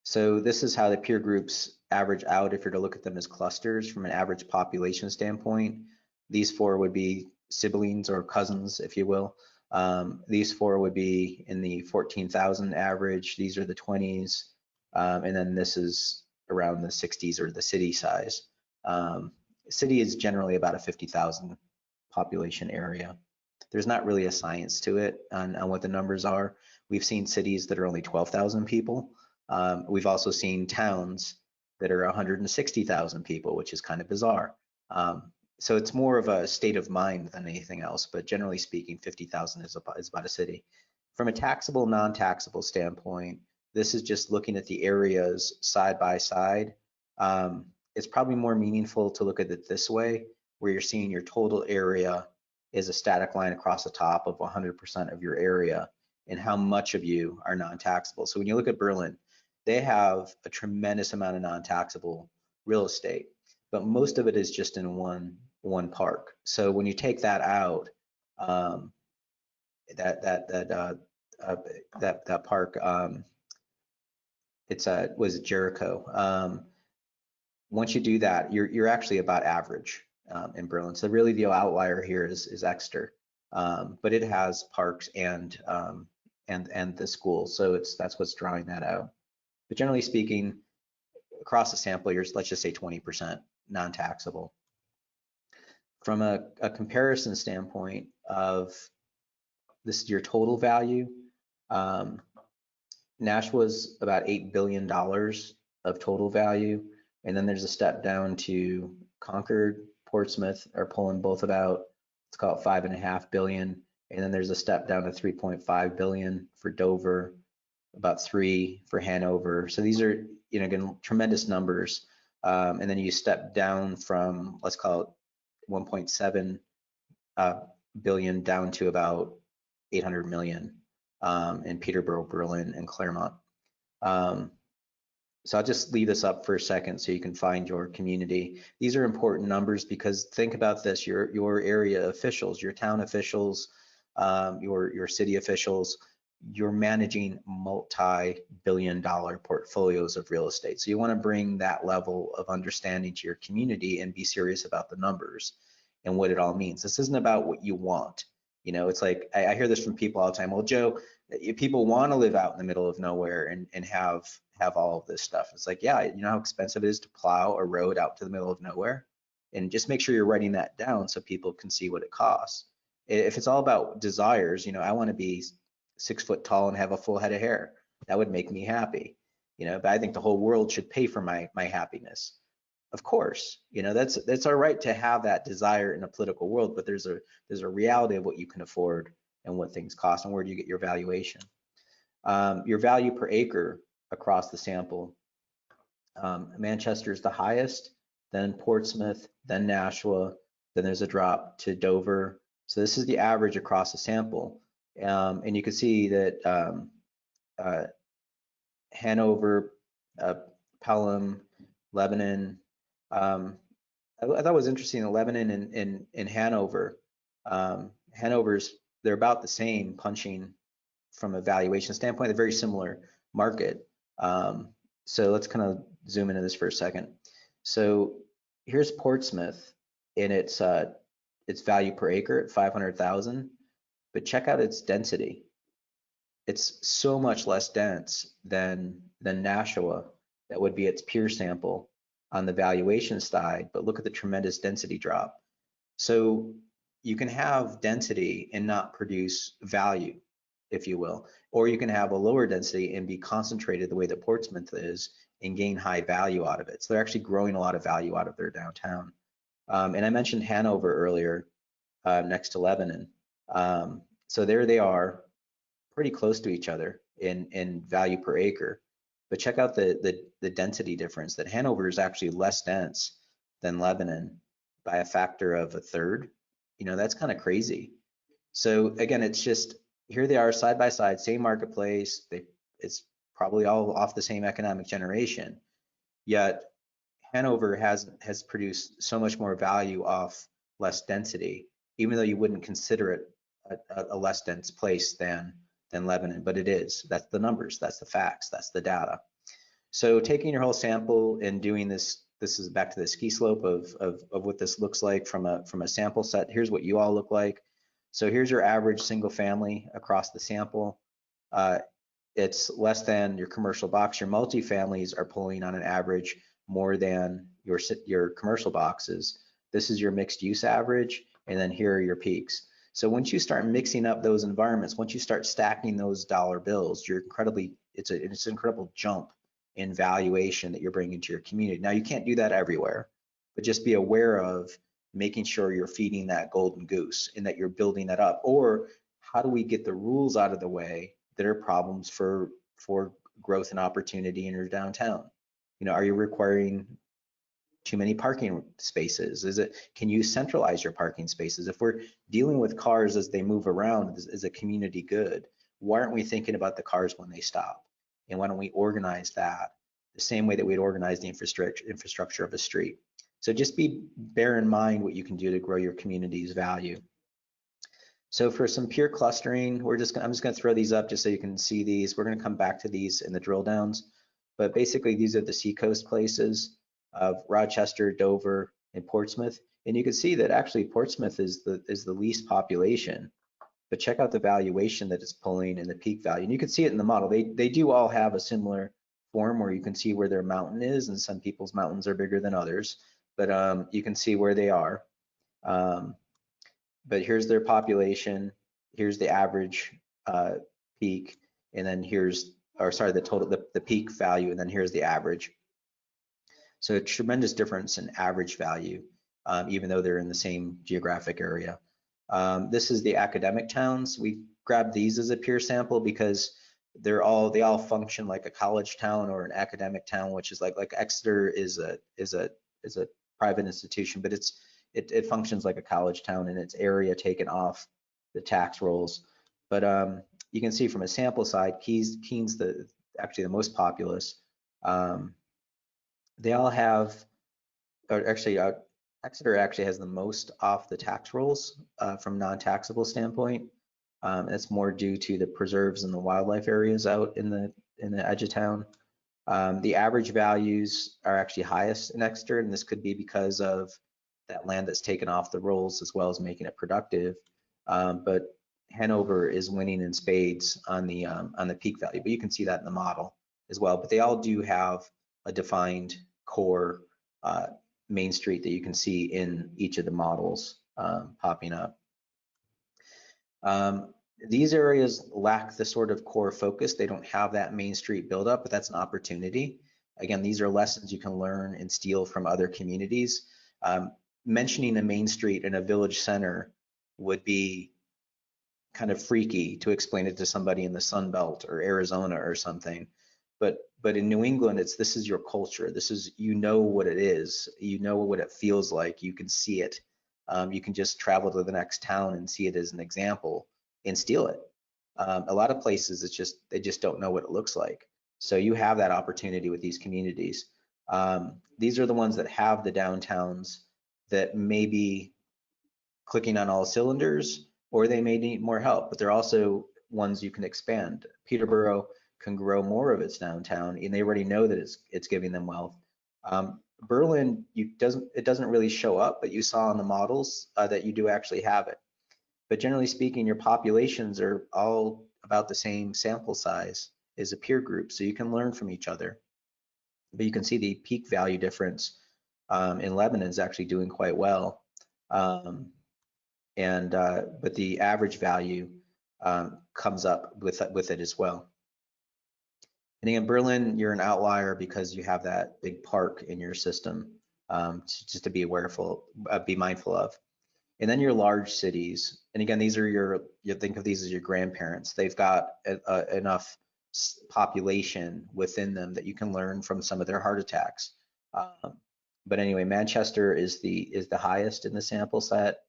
so this is how the peer groups average out if you're to look at them as clusters from an average population standpoint. These four would be siblings or cousins, if you will. These four would be in the 14,000 average. These are the 20s. And then this is around the 60s or the city size. City is generally about a 50,000 population area. There's not really a science to it on what the numbers are. We've seen cities that are only 12,000 people. We've also seen towns that are 160,000 people, which is kind of bizarre. So it's more of a state of mind than anything else, but generally speaking, 50,000 is about a city. From a taxable, non-taxable standpoint, this is just looking at the areas side by side. It's probably more meaningful to look at it this way, where you're seeing your total area is a static line across the top of 100% of your area and how much of you are non-taxable. So when you look at Berlin, they have a tremendous amount of non-taxable real estate, but most of it is just in one park. So when you take that out, that park, was Jericho. Once you do that, you're actually about average in Berlin. So really the outlier here is Exeter, but it has parks and the school. So that's what's drawing that out. But generally speaking, across the sample, let's just say 20% non-taxable. From a comparison standpoint of this is your total value, Nashua's about $8 billion of total value. And then there's a step down to Concord, Portsmouth are pulling both about, let's call it $5.5 billion. And then there's a step down to 3.5 billion for Dover, about 3 for Hanover. So these are, again, tremendous numbers. And then you step down from, let's call it 1.7 billion down to about 800 million in Peterborough, Berlin, and Claremont. So I'll just leave this up for a second so you can find your community. These are important numbers because think about this, your area officials, your town officials, your city officials, you're managing multi-billion-dollar portfolios of real estate. So you want to bring that level of understanding to your community and be serious about the numbers and what it all means. This isn't about what you want. It's like, I hear this from people all the time. Well, Joe, people want to live out in the middle of nowhere and have all of this stuff. It's like, yeah, you know how expensive it is to plow a road out to the middle of nowhere? And just make sure you're writing that down so people can see what it costs. If it's all about desires, I want to be 6 foot tall and have a full head of hair. That would make me happy. But I think the whole world should pay for my happiness. Of course, that's all right to have that desire in a political world, but there's a reality of what you can afford and what things cost and where do you get your valuation. Your value per acre across the sample. Manchester is the highest, then Portsmouth, then Nashua, then there's a drop to Dover. So this is the average across the sample. And you can see that Hanover, Pelham, Lebanon. I thought it was interesting in Lebanon and in Hanover. They're about the same punching from a valuation standpoint. They're very similar market. So let's kind of zoom into this for a second. So here's Portsmouth in its value per acre at 500,000, but check out its density. It's so much less dense than Nashua. That would be its peer sample on the valuation side, but look at the tremendous density drop. So you can have density and not produce value, if you will, or you can have a lower density and be concentrated the way that Portsmouth is and gain high value out of it. So they're actually growing a lot of value out of their downtown. And I mentioned Hanover earlier, next to Lebanon. So there they are, pretty close to each other in value per acre. But check out the density difference, that Hanover is actually less dense than Lebanon by a factor of a third. That's kind of crazy. So again, it's just, here they are side by side, same marketplace. It's probably all off the same economic generation, yet Hanover has produced so much more value off less density, even though you wouldn't consider it a less dense place than Lebanon, but it is. That's the numbers, that's the facts, that's the data. So taking your whole sample and doing this is back to the ski slope of what this looks like from a sample set. Here's what you all look like. So here's your average single family across the sample. It's less than your commercial box. Your multifamilies are pulling on an average more than your commercial boxes. This is your mixed use average, and then here are your peaks. So once you start mixing up those environments, once you start stacking those dollar bills, it's an incredible jump in valuation that you're bringing to your community. Now you can't do that everywhere, but just be aware of making sure you're feeding that golden goose and that you're building that up. Or how do we get the rules out of the way that are problems for growth and opportunity in your downtown? Are you requiring too many parking spaces? Can you centralize your parking spaces? If we're dealing with cars as they move around as a community good, why aren't we thinking about the cars when they stop? And why don't we organize that the same way that we'd organize the infrastructure of a street? So just bear in mind what you can do to grow your community's value. So for some pure clustering, I'm just going to throw these up just so you can see these. We're going to come back to these in the drill downs, but basically these are the seacoast places of Rochester, Dover, and Portsmouth. And you can see that actually Portsmouth is the least population, but check out the valuation that it's pulling and the peak value. And you can see it in the model. They do all have a similar form where you can see where their mountain is, and some people's mountains are bigger than others, but you can see where they are. But here's their population, here's the average peak, and then the peak value, and then here's the average. So a tremendous difference in average value, even though they're in the same geographic area. This is the academic towns. We grabbed these as a peer sample because they all function like a college town or an academic town, which is like Exeter is a private institution, but it functions like a college town in its area taken off the tax rolls. But you can see from a sample side, Keene's actually the most populous. They all have, or actually Exeter actually has the most off the tax rolls from non-taxable standpoint. It's more due to the preserves and the wildlife areas out in the edge of town. The average values are actually highest in Exeter, and this could be because of that land that's taken off the rolls as well as making it productive. But Hanover is winning in spades on the peak value, but you can see that in the model as well. But they all do have a defined core main street that you can see in each of the models popping up. These areas lack the sort of core focus. They don't have that main street buildup, but that's an opportunity. Again, these are lessons you can learn and steal from other communities. Mentioning a main street in a village center would be kind of freaky to explain it to somebody in the Sun Belt or Arizona or something. But in New England, this is your culture. This is, what it is. You know what it feels like. You can see it. You can just travel to the next town and see it as an example and steal it. A lot of places, they just don't know what it looks like. So you have that opportunity with these communities. These are the ones that have the downtowns that may be clicking on all cylinders, or they may need more help, but they're also ones you can expand. Peterborough can grow more of its downtown, and they already know that it's giving them wealth. Berlin, it doesn't really show up, but you saw in the models that you do actually have it. But generally speaking, your populations are all about the same sample size as a peer group, so you can learn from each other. But you can see the peak value difference in Lebanon is actually doing quite well. But the average value comes up with it as well. And again, Berlin, you're an outlier because you have that big park in your system, just to be mindful of. And then your large cities, and again, these are you think of these as your grandparents. They've got enough population within them that you can learn from some of their heart attacks. But anyway, Manchester is the highest in the sample set.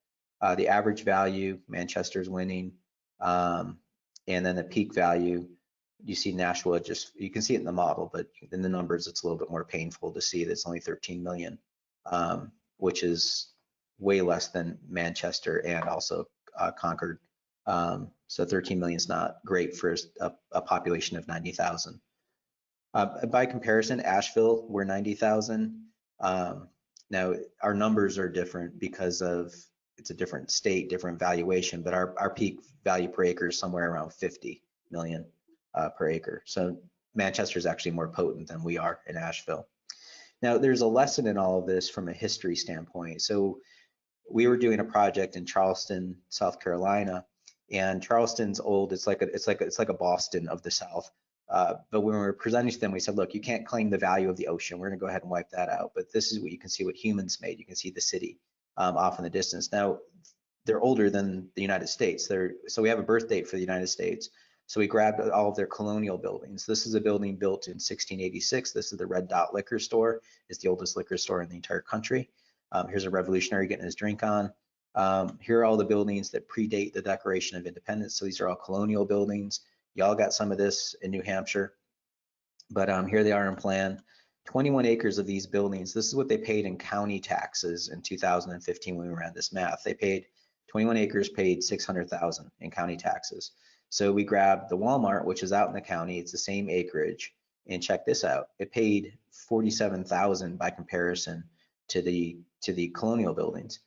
The average value, Manchester's winning, and then the peak value, you see Nashua, you can see it in the model, but in the numbers, it's a little bit more painful to see that it's only 13 million, which is way less than Manchester and also Concord. So 13 million is not great for a population of 90,000. By comparison, Asheville, we're 90,000. Now our numbers are different because of it's a different state, different valuation, but our peak value per acre is somewhere around 50 million per acre. So Manchester is actually more potent than we are in Asheville. Now, there's a lesson in all of this from a history standpoint. So we were doing a project in Charleston, South Carolina, and Charleston's old. It's like a Boston of the South. But when we were presenting to them, we said, look, you can't claim the value of the ocean. We're going to go ahead and wipe that out. But this is what you can see what humans made. You can see the city off in the distance. Now, they're older than the United States. So we have a birth date for the United States. So we grabbed all of their colonial buildings. This is a building built in 1686. This is the Red Dot Liquor Store. It's the oldest liquor store in the entire country. Here's a revolutionary getting his drink on. Here are all the buildings that predate the Declaration of Independence. So these are all colonial buildings. Y'all got some of this in New Hampshire, but here they are in plan. 21 acres of these buildings. This is what they paid in county taxes in 2015 when we ran this math. They paid 21 acres, paid 600,000 in county taxes. So we grabbed the Walmart, which is out in the county. It's the same acreage, and check this out. It paid 47,000 by comparison to the colonial buildings.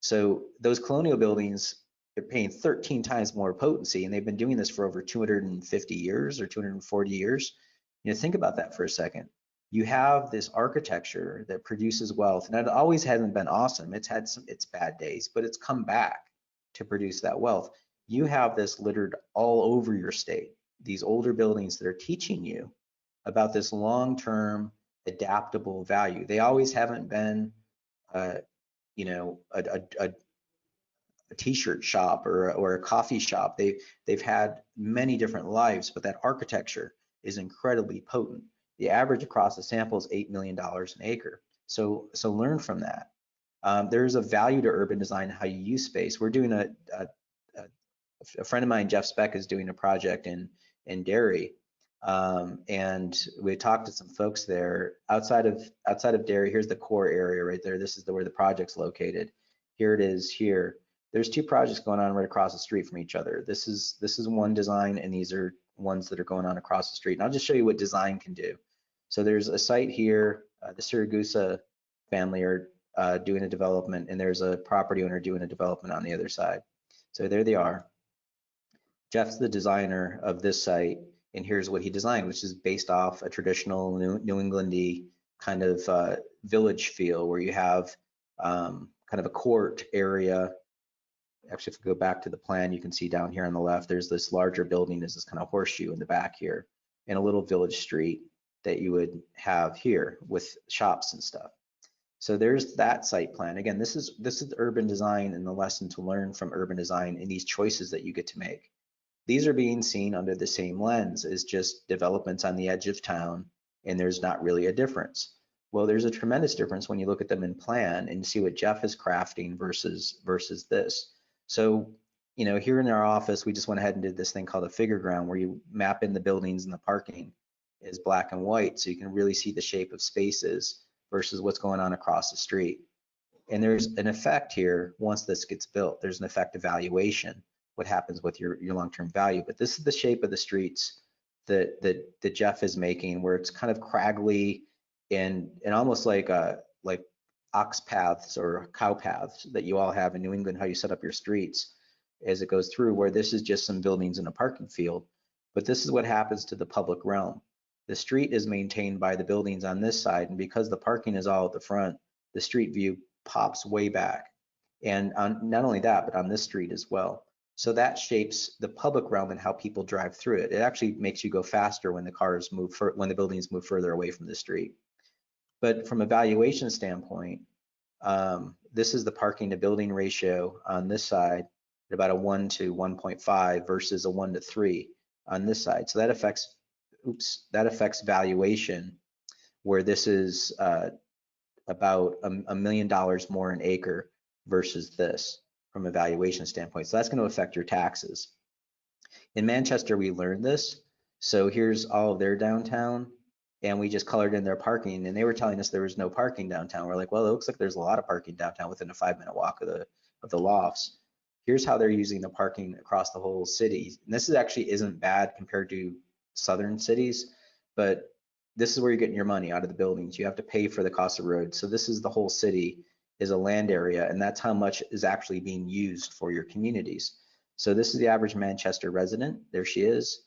So those colonial buildings are paying 13 times more potency, and they've been doing this for over 250 years or 240 years. You know, think about that for a second. You have this architecture that produces wealth, and it always hasn't been awesome. It's had its bad days, but it's come back to produce that wealth. You have this littered all over your state, these older buildings that are teaching you about this long-term adaptable value. They always haven't been, you know, a t-shirt shop or a coffee shop. They've had many different lives, but that architecture is incredibly potent. The average across the sample is $8 million an acre. So learn from that. There's a value to urban design, how you use space. We're doing a friend of mine, Jeff Speck, is doing a project in Derry, and we talked to some folks there outside of Derry. Here's the core area right there. This is where the project's located. Here it is here. There's two projects going on right across the street from each other. This is one design, and these are ones that are going on across the street. And I'll just show you what design can do. So there's a site here. The Siragusa family are doing a development, and there's a property owner doing a development on the other side. So there they are. Jeff's the designer of this site, and here's what he designed, which is based off a traditional New England-y kind of village feel, where you have kind of a court area. Actually, if we go back to the plan, you can see down here on the left, there's this larger building, there's this kind of horseshoe in the back here, and a little village street that you would have here with shops and stuff. So there's that site plan. Again, this is urban design, and the lesson to learn from urban design and these choices that you get to make. These are being seen under the same lens as just developments on the edge of town, and there's not really a difference. Well, there's a tremendous difference when you look at them in plan and see what Jeff is crafting versus this. So, you know, here in our office, we just went ahead and did this thing called a figure ground, where you map in the buildings and the parking is black and white, so you can really see the shape of spaces versus what's going on across the street. And there's an effect here once this gets built. There's an effect of valuation, what happens with your long-term value. But this is the shape of the streets that Jeff is making, where it's kind of craggly and almost like ox paths or cow paths that you all have in New England, how you set up your streets as it goes through, where this is just some buildings and a parking field. But this is what happens to the public realm. The street is maintained by the buildings on this side, and because the parking is all at the front, the street view pops way back. And on not only that, but on this street as well. So that shapes the public realm and how people drive through it. It actually makes you go faster when the cars move, when the buildings move further away from the street. But from a valuation standpoint, this is the parking to building ratio on this side at about a 1 to 1.5 versus a 1 to 3 on this side. So that affects valuation, where this is about $1 million more an acre versus this from a valuation standpoint. So that's going to affect your taxes. In Manchester, we learned this. So here's all of their downtown, and we just colored in their parking, and they were telling us there was no parking downtown. We're like, well, it looks like there's a lot of parking downtown within a 5-minute walk of the lofts. Here's how they're using the parking across the whole city. And this actually isn't bad compared to southern cities, but this is where you're getting your money out of the buildings. You have to pay for the cost of roads. So this is the whole city is a land area, and that's how much is actually being used for your communities. So this is the average Manchester resident. There she is.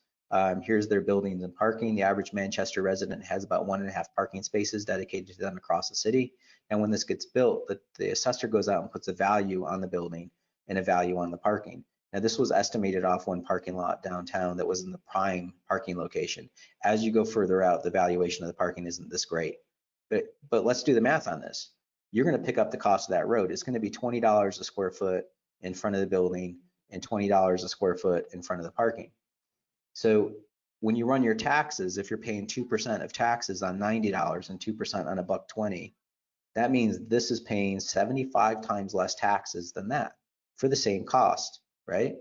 Here's their buildings and parking. The average Manchester resident has about 1.5 parking spaces dedicated to them across the city. And when this gets built, the assessor goes out and puts a value on the building and a value on the parking. Now, this was estimated off one parking lot downtown that was in the prime parking location. As you go further out, the valuation of the parking isn't this great. But let's do the math on this. You're going to pick up the cost of that road. It's going to be $20 a square foot in front of the building and $20 a square foot in front of the parking. So when you run your taxes, if you're paying 2% of taxes on $90 and 2% on $1.20, that means this is paying 75 times less taxes than that for the same cost, right?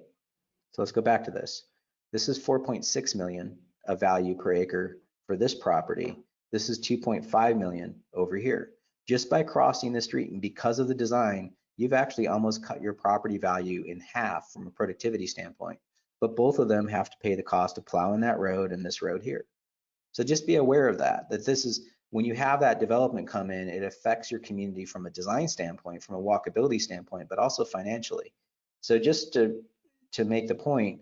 So let's go back to this. This is 4.6 million of value per acre for this property. This is 2.5 million over here. Just by crossing the street, and because of the design, you've actually almost cut your property value in half from a productivity standpoint. But both of them have to pay the cost of plowing that road and this road here. So just be aware of that this is, when you have that development come in, it affects your community from a design standpoint, from a walkability standpoint, but also financially. So just to make the point,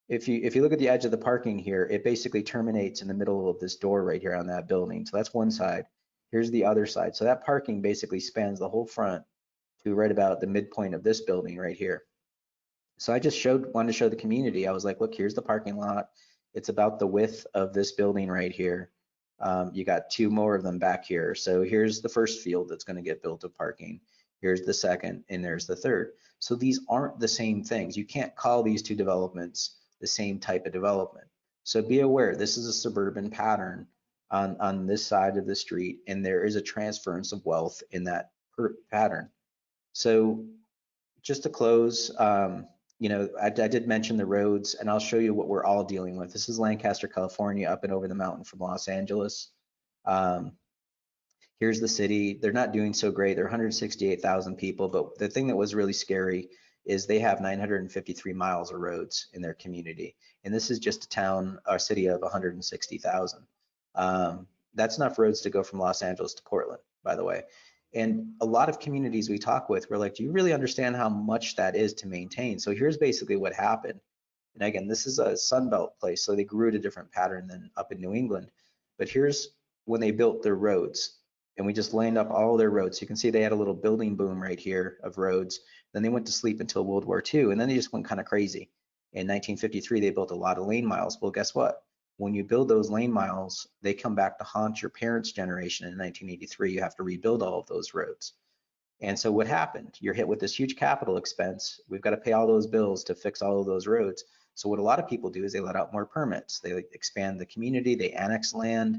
if you look at the edge of the parking here, it basically terminates in the middle of this door right here on that building. So that's one side. Here's the other side. So that parking basically spans the whole front to right about the midpoint of this building right here. So I just wanted to show the community. I was like, look, here's the parking lot. It's about the width of this building right here. You got 2 more of them back here. So here's the first field that's going to get built of parking. Here's the second, and there's the third. So these aren't the same things. You can't call these two developments the same type of development. So be aware, this is a suburban pattern on this side of the street, and there is a transference of wealth in that pattern. So just to close, I did mention the roads, and I'll show you what we're all dealing with. This is Lancaster, California, up and over the mountain from Los Angeles. Here's the city. They're not doing so great. They're 168,000 people, but the thing that was really scary is they have 953 miles of roads in their community. And this is just a city of 160,000. That's enough roads to go from Los Angeles to Portland, by the way. And a lot of communities we talk with, we're like, do you really understand how much that is to maintain? So here's basically what happened. And again, this is a Sunbelt place, so they grew at a different pattern than up in New England. But here's when they built their roads. And we just lined up all their roads. You can see they had a little building boom right here of roads. Then they went to sleep until World War II, and then they just went kind of crazy. In 1953, they built a lot of lane miles. Well, guess what? When you build those lane miles, they come back to haunt your parents' generation in 1983. You have to rebuild all of those roads. And so what happened? You're hit with this huge capital expense. We've got to pay all those bills to fix all of those roads. So what a lot of people do is they let out more permits. They expand the community, they annex land.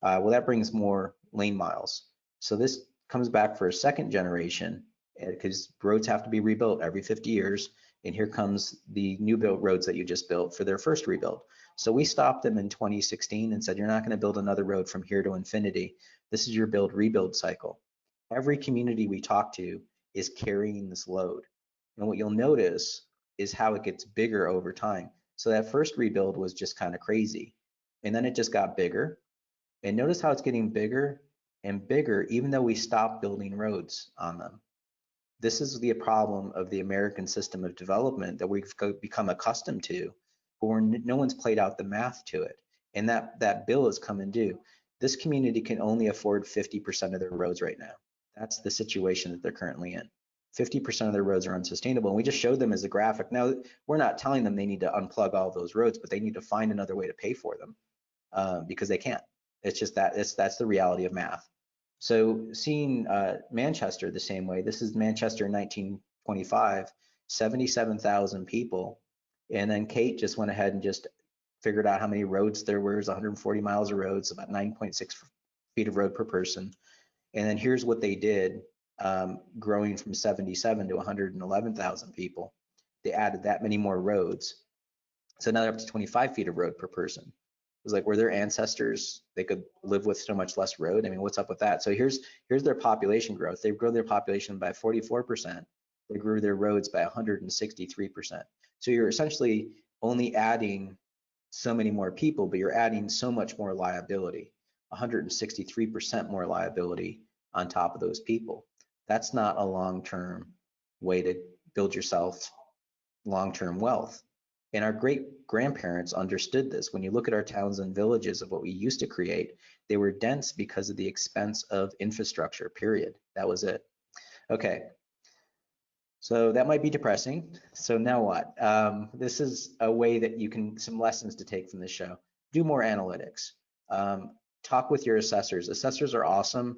Well, that brings more lane miles. So this comes back for a second generation because roads have to be rebuilt every 50 years. And here comes the new built roads that you just built for their first rebuild. So we stopped them in 2016 and said, you're not going to build another road from here to infinity. This is your rebuild cycle. Every community we talk to is carrying this load. And what you'll notice is how it gets bigger over time. So that first rebuild was just kind of crazy. And then it just got bigger. And notice how it's getting bigger and bigger, even though we stopped building roads on them. This is the problem of the American system of development that we've become accustomed to, but no one's played out the math to it. And that bill is coming due. This community can only afford 50% of their roads right now. That's the situation that they're currently in. 50% of their roads are unsustainable. And we just showed them as a graphic. Now, we're not telling them they need to unplug all those roads, but they need to find another way to pay for them because they can't. It's just that's the reality of math. So seeing Manchester the same way, this is Manchester in 1925, 77,000 people. And then Kate just went ahead and just figured out how many roads there were. 140 miles of roads, about 9.6 feet of road per person. And then here's what they did, growing from 77 to 111,000 people. They added that many more roads. So now they're up to 25 feet of road per person. It was like, were their ancestors, they could live with so much less road? I mean, what's up with that? So here's their population growth. They've grown their population by 44%. They grew their roads by 163%. So you're essentially only adding so many more people, but you're adding so much more liability, 163% more liability on top of those people. That's not a long-term way to build yourself long-term wealth. And our great grandparents understood this. When you look at our towns and villages of what we used to create, they were dense because of the expense of infrastructure, period. That was it. Okay, so that might be depressing. So now what? This is a way that you can, some lessons to take from this show. Do more analytics. Talk with your assessors. Assessors are awesome.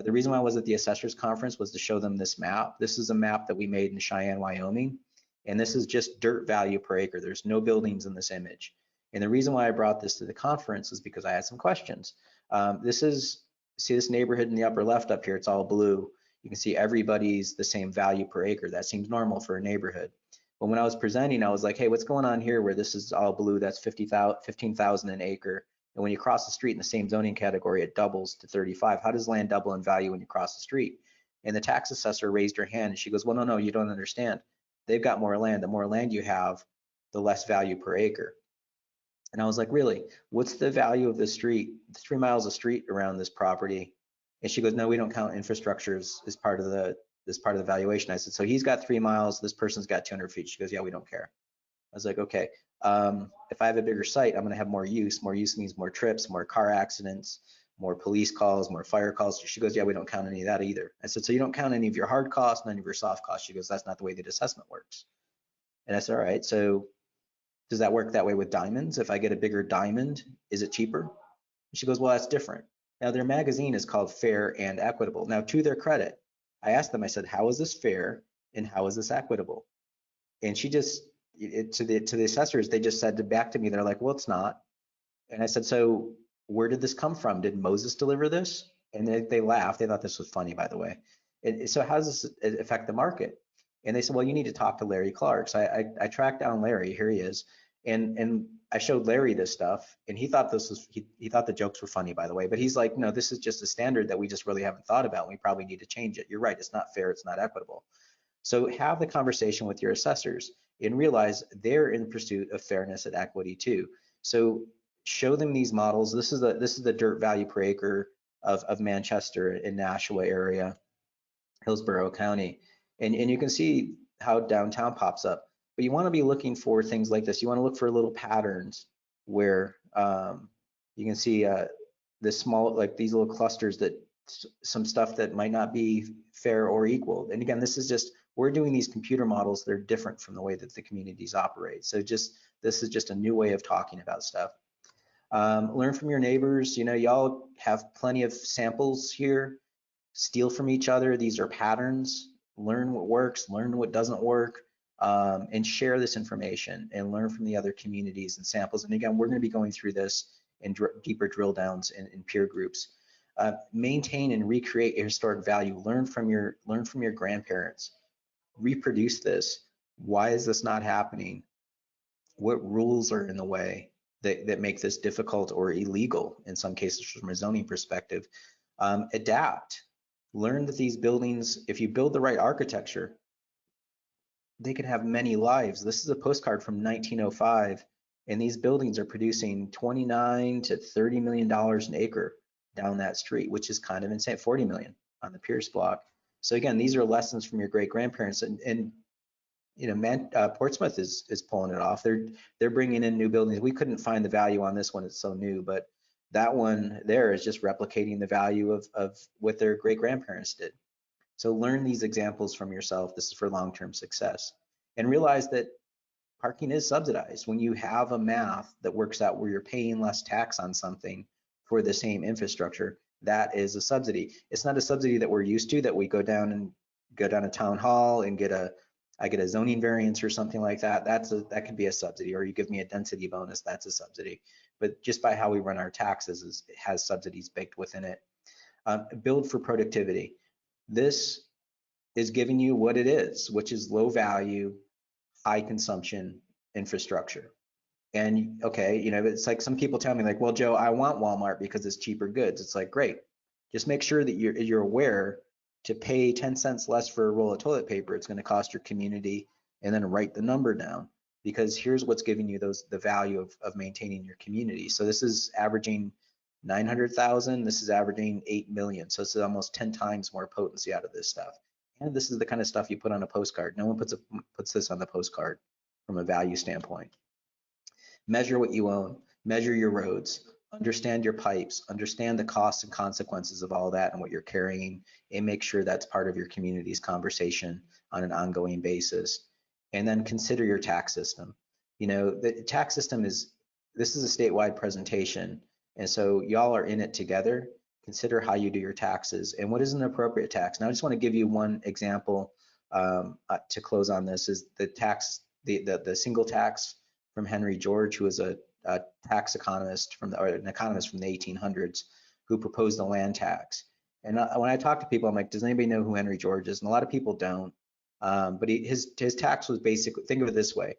The reason why I was at the assessors conference was to show them this map. This is a map that we made in Cheyenne, Wyoming. And this is just dirt value per acre. There's no buildings in this image. And the reason why I brought this to the conference is because I had some questions. See this neighborhood in the upper left up here, it's all blue. You can see everybody's the same value per acre. That seems normal for a neighborhood. But when I was presenting, I was like, hey, what's going on here where this is all blue? That's 15,000 an acre. And when you cross the street in the same zoning category, it doubles to 35. How does land double in value when you cross the street? And the tax assessor raised her hand and she goes, well, no, you don't understand. They've got more land. The more land you have, the less value per acre. And I was like, really? What's the value of the street, 3 miles of street around this property? And she goes, no, we don't count infrastructure as part of the valuation. I said, so he's got 3 miles, this person's got 200 feet. She goes, yeah, we don't care. I was like, okay, if I have a bigger site, I'm gonna have more use. More use means more trips, more car accidents, more police calls, more fire calls. She goes, yeah, we don't count any of that either. I said, so you don't count any of your hard costs, none of your soft costs? She goes, that's not the way the assessment works. And I said, all right, so does that work that way with diamonds? If I get a bigger diamond, is it cheaper? She goes, well, that's different. Now their magazine is called Fair and Equitable. Now to their credit, I asked them, I said, how is this fair and how is this equitable? And she just, to the assessors, they just said back to me, they're like, well, it's not. And I said, so where did this come from? Did Moses deliver this? And they laughed. They thought this was funny, by the way. So how does this affect the market? And they said, well, you need to talk to Larry Clark. So I tracked down Larry. Here he is. And I showed Larry this stuff, and he thought he thought the jokes were funny, by the way. But he's like, no, this is just a standard that we just really haven't thought about. And we probably need to change it. You're right. It's not fair. It's not equitable. So have the conversation with your assessors and realize they're in pursuit of fairness and equity too. So show them these models. This is the dirt value per acre of Manchester and Nashua area, Hillsborough County. And you can see how downtown pops up. But you want to be looking for things like this. You want to look for little patterns where you can see this small, like these little clusters that some stuff that might not be fair or equal. And again, this is just, we're doing these computer models that are different from the way that the communities operate. So this is just a new way of talking about stuff. Learn from your neighbors. You know, y'all have plenty of samples here. Steal from each other. These are patterns. Learn what works, learn what doesn't work, and share this information and learn from the other communities and samples. And again, we're going to be going through this in deeper drill downs in peer groups. Maintain and recreate a historic value. Learn from your grandparents. Reproduce this. Why is this not happening? What rules are in the way that make this difficult or illegal in some cases from a zoning perspective? Adapt. Learn that these buildings, if you build the right architecture, they can have many lives. This is a postcard from 1905, and these buildings are producing $29 to $30 million an acre down that street, which is kind of insane. 40 million on the Pierce block. So again, these are lessons from your great grandparents, and you know, Portsmouth is pulling it off. They're bringing in new buildings. We couldn't find the value on this one; it's so new, but that one there is just replicating the value of what their great grandparents did. So learn these examples from yourself. This is for long-term success. And realize that parking is subsidized. When you have a math that works out where you're paying less tax on something for the same infrastructure, that is a subsidy. It's not a subsidy that we're used to, that we go down to town hall and I get a zoning variance or something like that. That could be a subsidy, or you give me a density bonus, that's a subsidy. But just by how we run our taxes, it has subsidies baked within it. Build for productivity. This is giving you what it is, which is low value, high consumption infrastructure. And okay, you know, it's like some people tell me like, well, Joe, I want Walmart because it's cheaper goods. It's like, great. Just make sure that you're aware to pay 10 cents less for a roll of toilet paper, it's going to cost your community, and then write the number down, because here's what's giving you the value of maintaining your community. So this is averaging 900,000, this is averaging 8 million. So it's almost 10 times more potency out of this stuff. And this is the kind of stuff you put on a postcard. No one puts this on the postcard from a value standpoint. Measure what you own, measure your roads, understand your pipes, understand the costs and consequences of all that and what you're carrying, and make sure that's part of your community's conversation on an ongoing basis. And then consider your tax system. You know, the tax system this is a statewide presentation, and so y'all are in it together. Consider how you do your taxes and what is an appropriate tax. Now, I just want to give you one example to close on this. Is the tax, the single tax from Henry George, who was a tax economist or an economist from the 1800s, who proposed a land tax. And when I talk to people, I'm like, does anybody know who Henry George is? And a lot of people don't. But his tax was basically, think of it this way.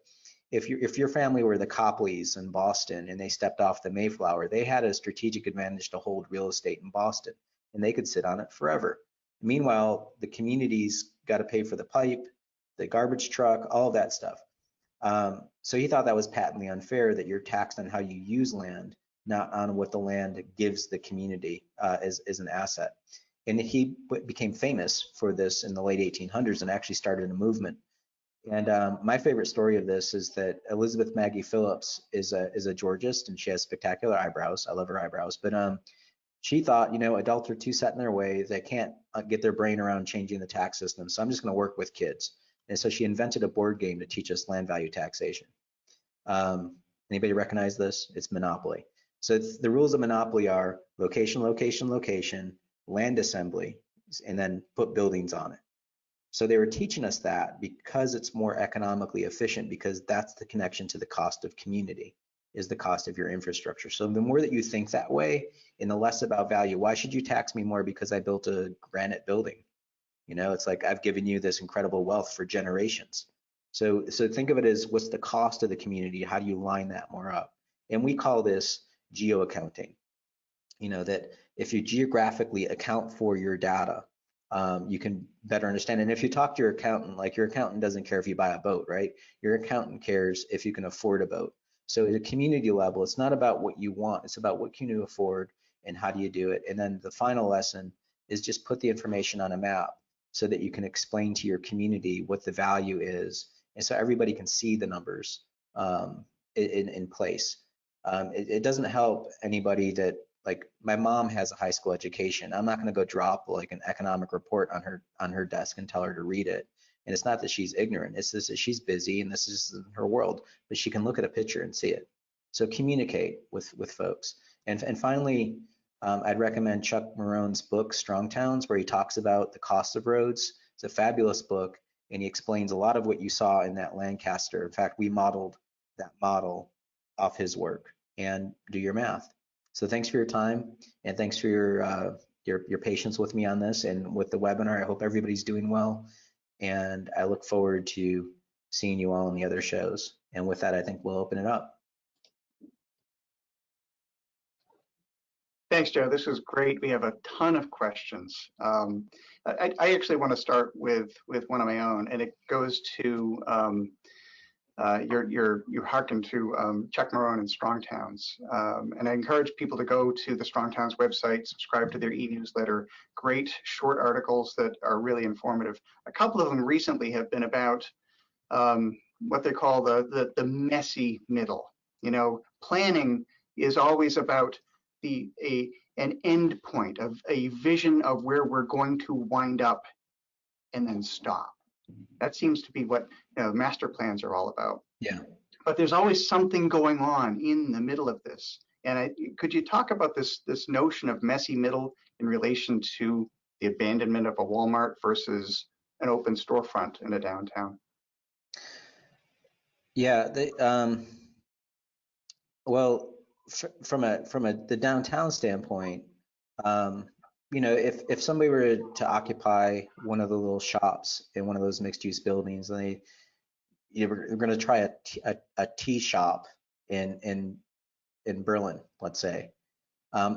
If your family were the Copleys in Boston and they stepped off the Mayflower, they had a strategic advantage to hold real estate in Boston, and they could sit on it forever. Meanwhile, the communities got to pay for the pipe, the garbage truck, all of that stuff. So he thought that was patently unfair, that you're taxed on how you use land, not on what the land gives the community as an asset. And he became famous for this in the late 1800s and actually started a movement. And my favorite story of this is that Elizabeth Maggie Phillips is a Georgist, and she has spectacular eyebrows. I love her eyebrows. But she thought, you know, adults are too set in their ways. They can't get their brain around changing the tax system. So I'm just going to work with kids. And so she invented a board game to teach us land value taxation. Anybody recognize this? It's Monopoly. So the rules of Monopoly are location, location, location, land assembly, and then put buildings on it. So they were teaching us that because it's more economically efficient, because that's the connection to the cost of community, is the cost of your infrastructure. So the more that you think that way and the less about value, why should you tax me more because I built a granite building? You know, it's like I've given you this incredible wealth for generations. So think of it as, what's the cost of the community? How do you line that more up? And we call this geo-accounting. You know, that if you geographically account for your data, you can better understand. And if you talk to your accountant, like, your accountant doesn't care if you buy a boat, right? Your accountant cares if you can afford a boat. So at a community level, it's not about what you want, it's about what can you afford and how do you do it. And then the final lesson is just put the information on a map so that you can explain to your community what the value is, and so everybody can see the numbers in place. It doesn't help anybody that, like, my mom has a high school education. I'm not going to go drop like an economic report on her desk and tell her to read it. And it's not that she's ignorant, it's just that she's busy and this is her world, but she can look at a picture and see it. So communicate with folks. And finally, I'd recommend Chuck Marone's book, Strong Towns, where he talks about the cost of roads. It's a fabulous book, and he explains a lot of what you saw in that Lancaster. In fact, we modeled that model off his work. And do your math. So thanks for your time, and thanks for your patience with me on this and with the webinar. I hope everybody's doing well, and I look forward to seeing you all in the other shows. And with that, I think we'll open it up. Thanks, Joe. This is great. We have a ton of questions. I actually want to start with one of my own, and it goes to you hearken to Chuck Marone and Strong Towns, and I encourage people to go to the Strong Towns website, subscribe to their e-newsletter. Great short articles that are really informative. A couple of them recently have been about what they call the messy middle. You know, planning is always about an end point of a vision of where we're going to wind up and then stop. That seems to be what, you know, master plans are all about. Yeah. But there's always something going on in the middle of this. And could you talk about this notion of messy middle in relation to the abandonment of a Walmart versus an open storefront in a downtown? Yeah. Well, from the downtown standpoint, you know, if somebody were to occupy one of the little shops in one of those mixed-use buildings, and you're going to try a tea shop in Berlin, let's say,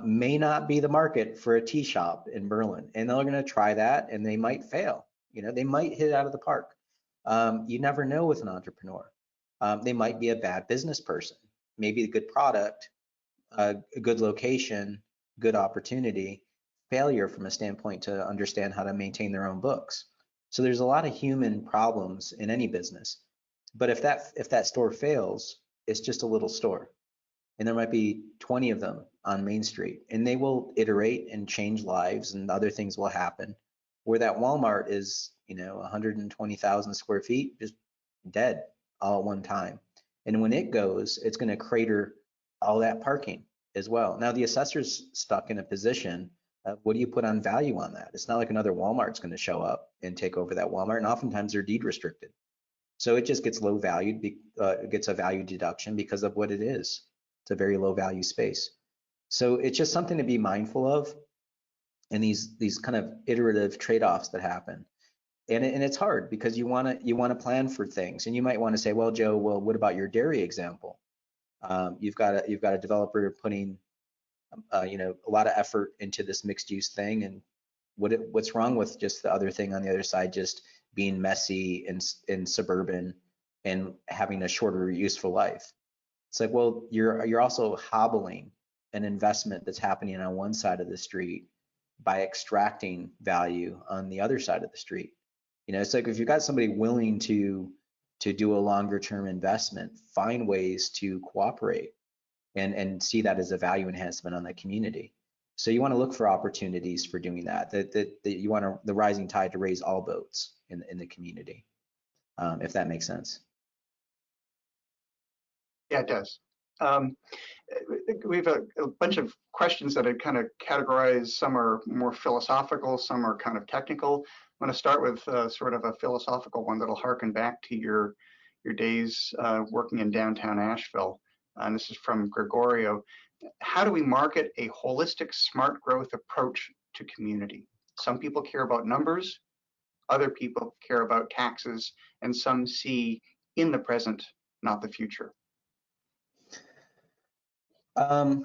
may not be the market for a tea shop in Berlin, and they're going to try that, and they might fail. You know, they might hit it out of the park. You never know with an entrepreneur. They might be a bad business person. Maybe a good product, a good location, good opportunity, failure from a standpoint to understand how to maintain their own books. So there's a lot of human problems in any business. But if that store fails, it's just a little store. And there might be 20 of them on Main Street, and they will iterate and change lives, and other things will happen. Where that Walmart is, 120,000 square feet, just dead all at one time. And when it goes, it's going to crater all that parking as well. Now the assessor's stuck in a position of, what do you put on value on that? It's not like another Walmart's going to show up and take over that Walmart, and oftentimes they're deed restricted. So it just gets low valued, gets a value deduction because of what it is. It's a very low value space. So it's just something to be mindful of, and these kind of iterative trade-offs that happen. And it's hard because you want to plan for things, and you might want to say, well, Joe, well, what about your dairy example? You've got a developer putting a lot of effort into this mixed use thing, and what's wrong with just the other thing on the other side, just being messy and suburban and having a shorter useful life? It's like, well, you're also hobbling an investment that's happening on one side of the street by extracting value on the other side of the street. It's like, if you've got somebody willing to do a longer term investment, find ways to cooperate and see that as a value enhancement on the community. So you want to look for opportunities for doing that. That you want the rising tide to raise all boats in the community, if that makes sense. Yeah, it does. We have a bunch of questions that I kind of categorize. Some are more philosophical, some are kind of technical. I'm going to start with sort of a philosophical one that'll harken back to your days working in downtown Asheville. And this is from Gregorio. How do we market a holistic smart growth approach to community? Some people care about numbers, other people care about taxes, and some see in the present, not the future. That's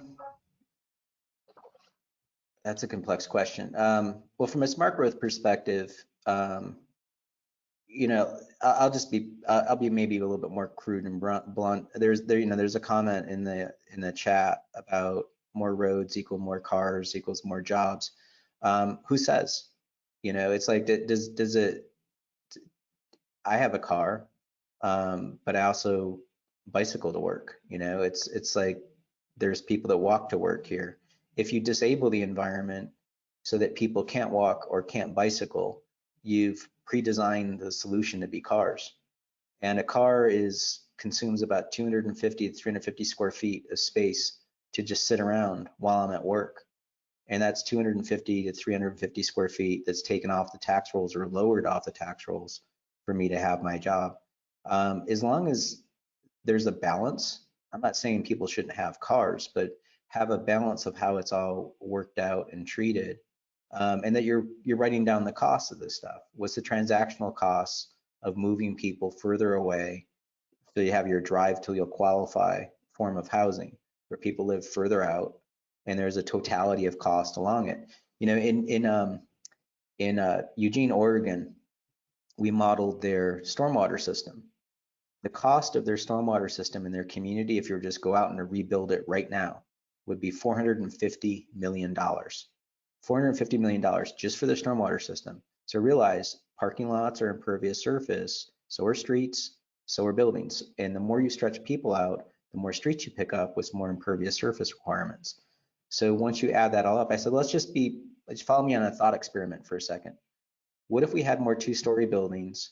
a complex question. Well, from a smart growth perspective, I'll be maybe a little bit more crude and blunt. There's a comment in the chat about more roads equal more cars equals more jobs. Who says? It's like, does it? I have a car, but I also bicycle to work. It's like, there's people that walk to work here. If you disable the environment so that people can't walk or can't bicycle, you've pre-designed the solution to be cars. And a car consumes about 250 to 350 square feet of space to just sit around while I'm at work. And that's 250 to 350 square feet that's taken off the tax rolls or lowered off the tax rolls for me to have my job. As long as there's a balance, I'm not saying people shouldn't have cars, but have a balance of how it's all worked out and treated, and that you're writing down the costs of this stuff. What's the transactional costs of moving people further away, so you have your drive till you'll qualify form of housing, where people live further out, and there's a totality of cost along it. In Eugene, Oregon, we modeled their stormwater system. The cost of their stormwater system in their community, if you were just go out and rebuild it right now, would be $450 million. $450 million just for the stormwater system. So realize, parking lots are impervious surface, so are streets, so are buildings. And the more you stretch people out, the more streets you pick up with more impervious surface requirements. So once you add that all up, I said, let's follow me on a thought experiment for a second. What if we had more two-story buildings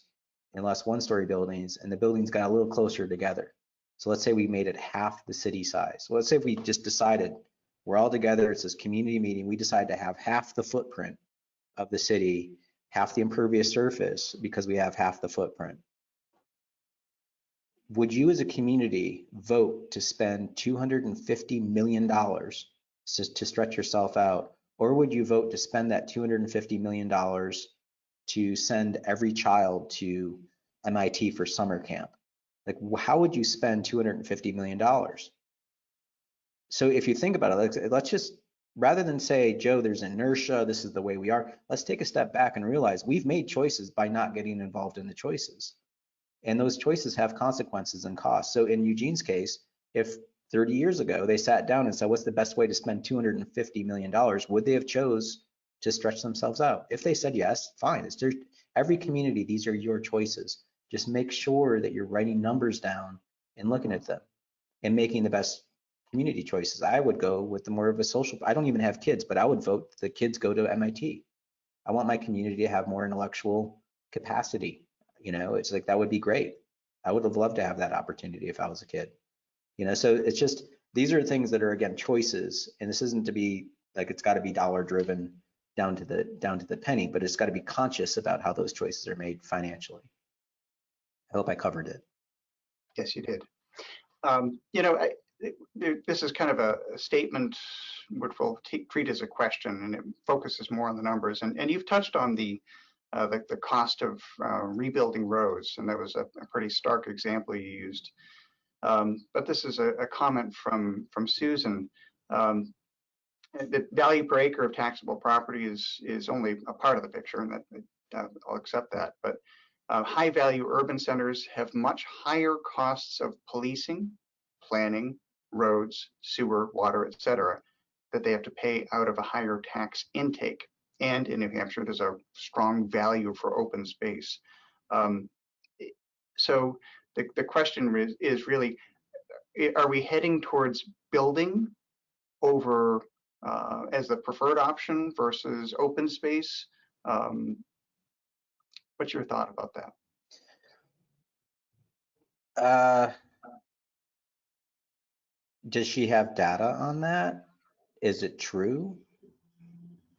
and less one-story buildings, and the buildings got a little closer together? So let's say we made it half the city size. So let's say if we just decided, we're all together, it's this community meeting, we decide to have half the footprint of the city, half the impervious surface, because we have half the footprint. Would you as a community vote to spend $250 million to stretch yourself out, or would you vote to spend that $250 million to send every child to MIT for summer camp? Like, how would you spend $250 million? So if you think about it, let's just, rather than say, Joe, there's inertia, this is the way we are, let's take a step back and realize we've made choices by not getting involved in the choices. And those choices have consequences and costs. So in Eugene's case, if 30 years ago they sat down and said, what's the best way to spend $250 million, would they have chose to stretch themselves out. If they said yes, fine. It's their, every community, these are your choices. Just make sure that you're writing numbers down and looking at them and making the best community choices. I would go with the more of a social, I don't even have kids, but I would vote the kids go to MIT. I want my community to have more intellectual capacity. You know, it's like, that would be great. I would have loved to have that opportunity if I was a kid. You know, so it's just, these are things that are, again, choices. And this isn't to be like, it's got to be dollar driven down to the penny, but it's got to be conscious about how those choices are made financially. I hope I covered it. Yes, you did. You know, this is kind of a statement which we'll treat as a question, and it focuses more on the numbers. And you've touched on the cost of rebuilding roads, and that was a pretty stark example you used. But this is a comment from Susan. The value per acre of taxable property is only a part of the picture, and that I'll accept that. But high value urban centers have much higher costs of policing, planning, roads, sewer, water, etc., that they have to pay out of a higher tax intake. And in New Hampshire, there's a strong value for open space. So the question is really, are we heading towards building over as the preferred option versus open space? What's your thought about that? Does she have data on that? Is it true?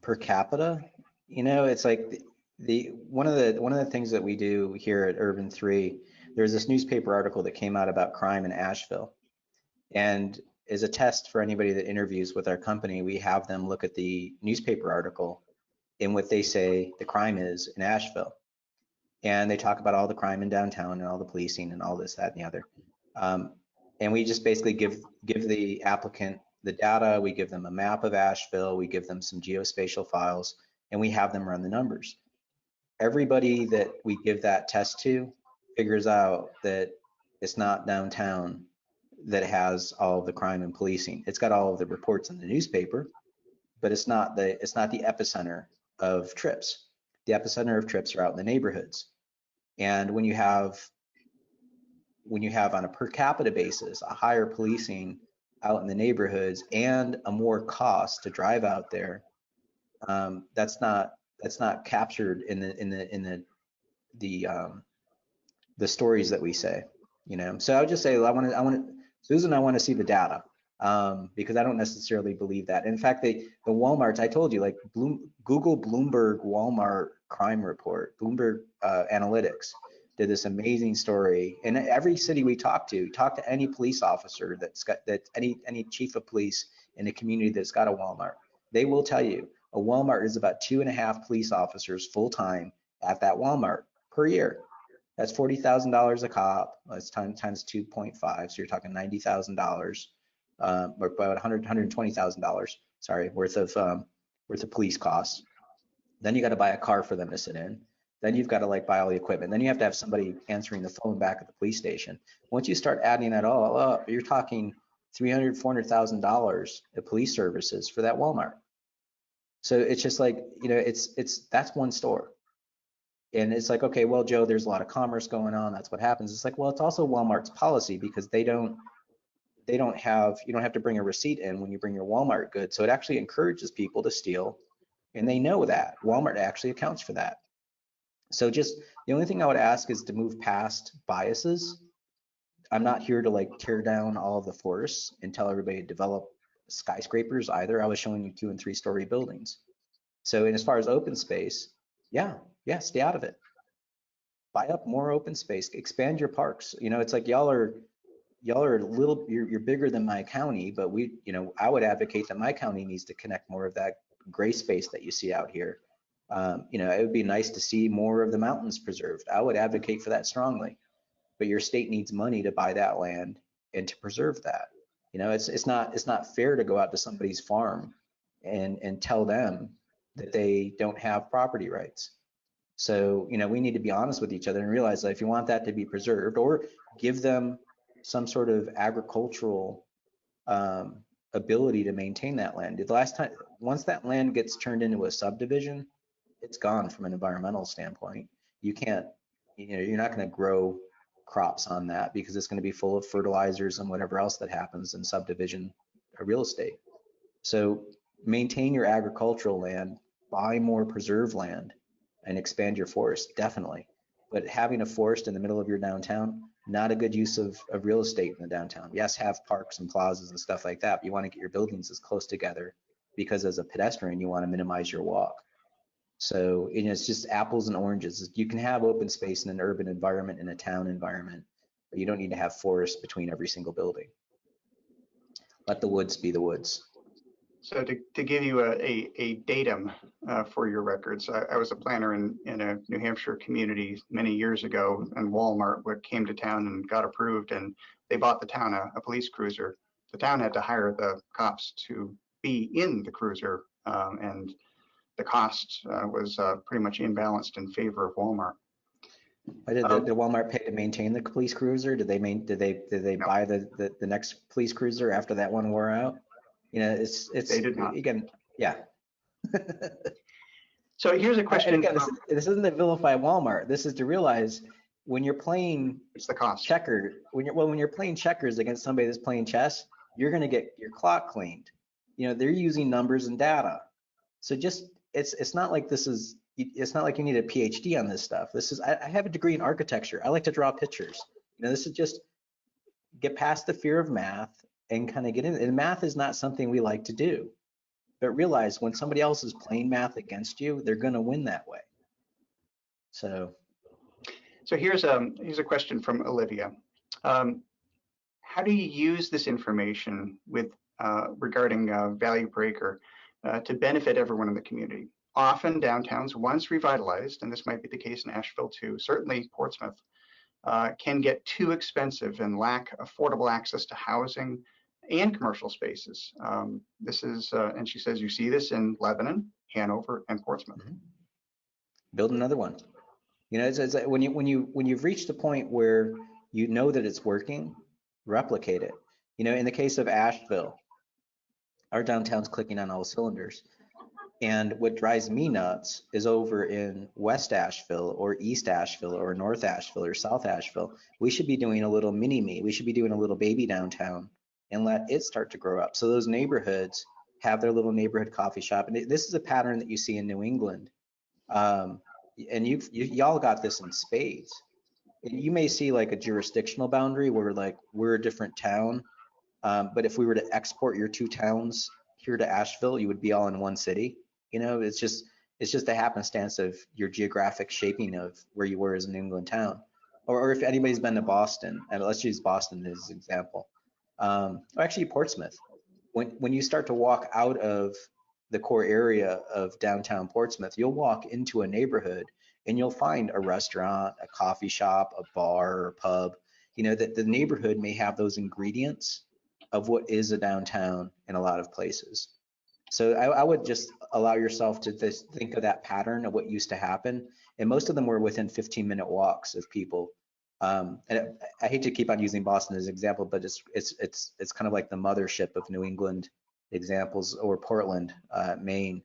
Per capita? You know, it's like the one of the things that we do here at Urban3, there's this newspaper article that came out about crime in Asheville. And as a test for anybody that interviews with our company, we have them look at the newspaper article and what they say the crime is in Asheville. And they talk about all the crime in downtown and all the policing and all this, that, and the other. And we just basically give the applicant the data, we give them a map of Asheville, we give them some geospatial files, and we have them run the numbers. Everybody that we give that test to figures out that it's not downtown that has all of the crime and policing. It's got all of the reports in the newspaper, but it's not the epicenter of trips. The epicenter of trips are out in the neighborhoods. And when you have on a per capita basis a higher policing out in the neighborhoods and a more cost to drive out there, that's not captured in the stories that we say, you know. So I would just say Susan, I want to see the data, because I don't necessarily believe that. In fact, the Walmarts, I told you, like Google Bloomberg Walmart crime report, Bloomberg Analytics did this amazing story. And every city we talk to any police officer any chief of police in a community that's got a Walmart, they will tell you a Walmart is about 2.5 police officers full time at that Walmart per year. That's $40,000 a cop. That's times 2.5. So you're talking $90,000, or about $120,000, sorry, worth of police costs. Then you got to buy a car for them to sit in. Then you've got to like buy all the equipment. Then you have to have somebody answering the phone back at the police station. Once you start adding that all up, you're talking $300,000, $400,000 of police services for that Walmart. So it's just like, you know, that's one store. And it's like, okay, well, Joe, there's a lot of commerce going on. That's what happens. It's like, well, it's also Walmart's policy, because you don't have to bring a receipt in when you bring your Walmart goods. So it actually encourages people to steal, and they know that Walmart actually accounts for that. So just the only thing I would ask is to move past biases. I'm not here to like tear down all of the forests and tell everybody to develop skyscrapers either. I was showing you 2- and 3-story buildings. So, and as far as open space, yeah, stay out of it. Buy up more open space, expand your parks. You know, it's like y'all are a little, you're bigger than my county, but I would advocate that my county needs to connect more of that gray space that you see out here. You know, it would be nice to see more of the mountains preserved. I would advocate for that strongly, but your state needs money to buy that land and to preserve that. You know, it's not fair to go out to somebody's farm and tell them that they don't have property rights. So, you know, we need to be honest with each other and realize that if you want that to be preserved, or give them some sort of agricultural ability to maintain that land. The last time, once that land gets turned into a subdivision, it's gone from an environmental standpoint. You can't, you're not going to grow crops on that because it's going to be full of fertilizers and whatever else that happens in subdivision real estate. So maintain your agricultural land, buy more preserve land, and expand your forest, definitely. But having a forest in the middle of your downtown, not a good use of real estate in the downtown. Yes, have parks and plazas and stuff like that, but you want to get your buildings as close together because as a pedestrian, you want to minimize your walk. So it's just apples and oranges. You can have open space in an urban environment, in a town environment, but you don't need to have forests between every single building. Let the woods be the woods. So to give you a datum for your records, I was a planner in a New Hampshire community many years ago, and Walmart came to town and got approved, and they bought the town a police cruiser. The town had to hire the cops to be in the cruiser, and the cost was pretty much imbalanced in favor of Walmart. Did Walmart pay to maintain the police cruiser? Did they no. buy the next police cruiser after that one wore out? It's they did not. Again, yeah. So here's a question. And again, this isn't to vilify Walmart. This is to realize when you're playing it's the cost. Checkers, when you're playing checkers against somebody that's playing chess, you're going to get your clock cleaned. They're using numbers and data. So just it's not like it's not like you need a PhD on this stuff. I have a degree in architecture. I like to draw pictures. This is just get past the fear of math and kind of get in. And math is not something we like to do. But realize when somebody else is playing math against you, they're going to win that way. So here's a question from Olivia. How do you use this information with regarding value per acre to benefit everyone in the community? Often downtowns, once revitalized, and this might be the case in Asheville too, certainly Portsmouth, can get too expensive and lack affordable access to housing and commercial spaces. This is, and she says, you see this in Lebanon, Hanover, and Portsmouth. Mm-hmm. Build another one. It's when you've reached the point where you know that it's working, replicate it. In the case of Asheville, our downtown's clicking on all cylinders. And what drives me nuts is over in West Asheville or East Asheville or North Asheville or South Asheville, we should be doing a little mini-me. We should be doing a little baby downtown and let it start to grow up. So those neighborhoods have their little neighborhood coffee shop. And this is a pattern that you see in New England. And y'all got this in spades. You may see like a jurisdictional boundary where like we're a different town. But if we were to export your two towns here to Asheville, you would be all in one city. It's just a happenstance of your geographic shaping of where you were as an New England town. Or if anybody's been to Boston, and let's use Boston as an example. Or actually Portsmouth. When you start to walk out of the core area of downtown Portsmouth, you'll walk into a neighborhood and you'll find a restaurant, a coffee shop, a bar, or a pub. That the neighborhood may have those ingredients of what is a downtown in a lot of places. So I would just allow yourself to just think of that pattern of what used to happen. And most of them were within 15-minute walks of people. And I hate to keep on using Boston as an example, but it's kind of like the mothership of New England examples, or Portland, Maine,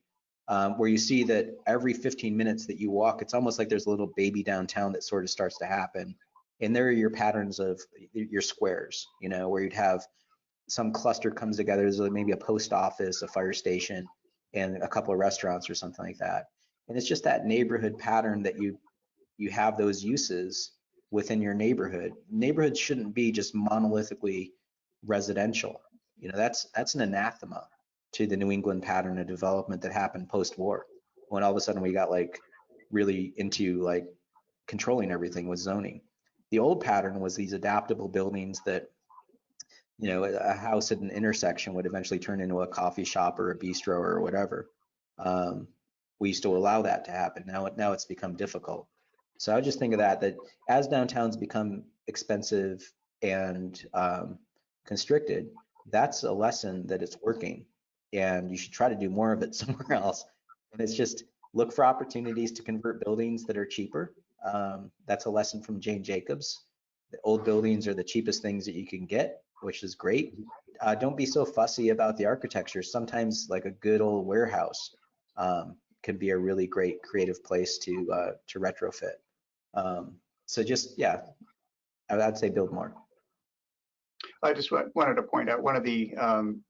where you see that every 15 minutes that you walk, it's almost like there's a little baby downtown that sort of starts to happen. And there are your patterns of your squares, where you'd have some cluster comes together. There's maybe a post office, a fire station, and a couple of restaurants or something like that. And it's just that neighborhood pattern that you have those uses within your neighborhood. Neighborhoods shouldn't be just monolithically residential. That's an anathema to the New England pattern of development that happened post-war, when all of a sudden we got like really into like controlling everything with zoning. The old pattern was these adaptable buildings that a house at an intersection would eventually turn into a coffee shop or a bistro or whatever. We used to allow that to happen. Now it's become difficult. So I would just think of that as downtowns become expensive and constricted, that's a lesson that it's working, and you should try to do more of it somewhere else. And it's just look for opportunities to convert buildings that are cheaper. That's a lesson from Jane Jacobs, The old buildings are the cheapest things that you can get, which is great. Don't be so fussy about the architecture. Sometimes like a good old warehouse can be a really great creative place to retrofit. So just, yeah, I'd say build more. I just wanted to point out one of the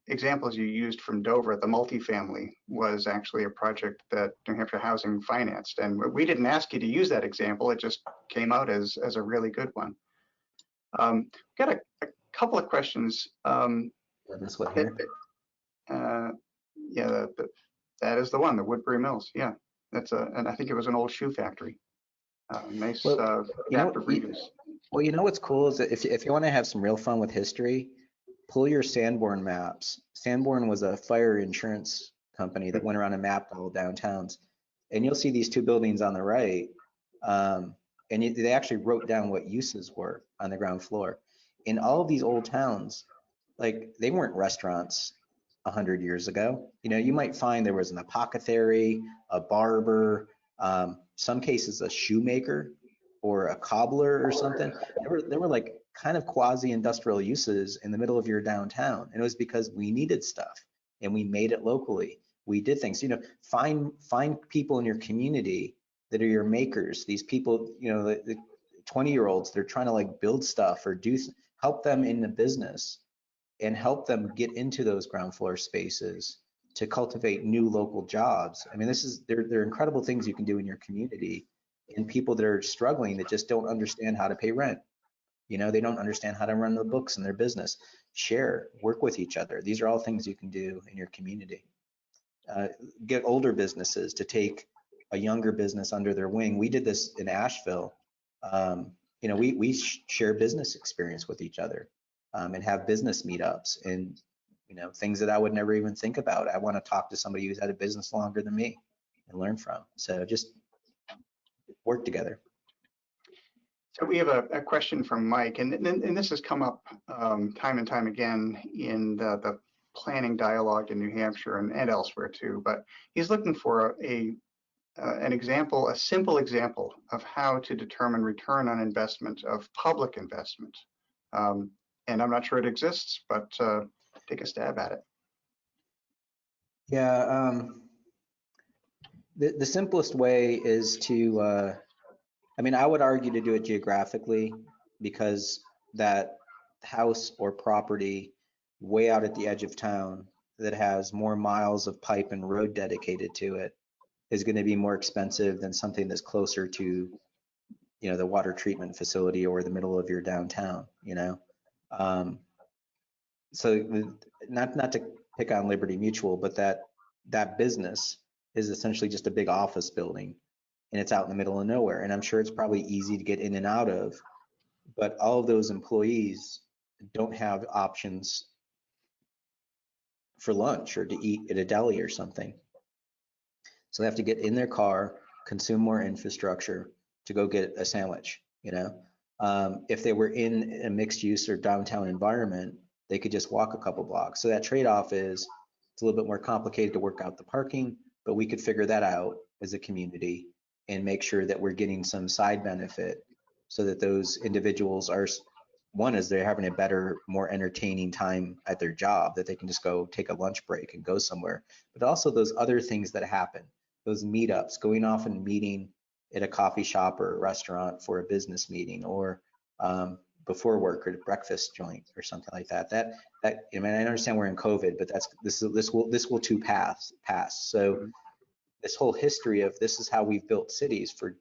examples you used from Dover, the multifamily, was actually a project that New Hampshire Housing financed. And we didn't ask you to use that example. It just came out as a really good one. Got a couple of questions. This one here. Yeah, that is the one, the Woodbury Mills. Yeah, and I think it was an old shoe factory. Nice adaptive reuse. Well, you know what's cool is that if you want to have some real fun with history, pull your Sanborn maps. Sanborn was a fire insurance company that went around and mapped all downtowns, and you'll see these two buildings on the right, and they actually wrote down what uses were on the ground floor. In all of these old towns, like they weren't restaurants 100 years ago. You know, you might find there was an apothecary, a barber, some cases a shoemaker or a cobbler or something. There were like kind of quasi-industrial uses in the middle of your downtown, and it was because we needed stuff and we made it locally. We did things, you know, find people in your community that are your makers. These people, you know, the 20-year-olds, they're trying to like build stuff or help them in the business and help them get into those ground floor spaces to cultivate new local jobs. I mean, they're incredible things you can do in your community, and people that are struggling that just don't understand how to pay rent. You know, they don't understand how to run the books in their business. Share, work with each other. These are all things you can do in your community. Get older businesses to take a younger business under their wing. We did this in Asheville. You know, we share business experience with each other and have business meetups and, you know, things that I would never even think about. I want to talk to somebody who's had a business longer than me and learn from. So just work together. So we have a question from Mike, and this has come up time and time again in the planning dialogue in New Hampshire and elsewhere too. But he's looking for an example, a simple example of how to determine return on investment of public investment. And I'm not sure it exists, but take a stab at it. Yeah, the simplest way is to, I mean, I would argue to do it geographically, because that house or property way out at the edge of town that has more miles of pipe and road dedicated to it is going to be more expensive than something that's closer to, you know, the water treatment facility or the middle of your downtown, you know. So not to pick on Liberty Mutual, but that business is essentially just a big office building, and it's out in the middle of nowhere. And I'm sure it's probably easy to get in and out of, but all of those employees don't have options for lunch or to eat at a deli or something. So they have to get in their car, consume more infrastructure to go get a sandwich, you know. If they were in a mixed use or downtown environment, they could just walk a couple blocks. So that trade-off is, it's a little bit more complicated to work out the parking, but we could figure that out as a community and make sure that we're getting some side benefit so that those individuals are, one is they're having a better, more entertaining time at their job, that they can just go take a lunch break and go somewhere. But also those other things that happen, those meetups, going off and meeting at a coffee shop or a restaurant for a business meeting, or before work or a breakfast joint or something like that. That I mean, I understand we're in COVID, but this will too pass. So this whole history of this is how we've built cities for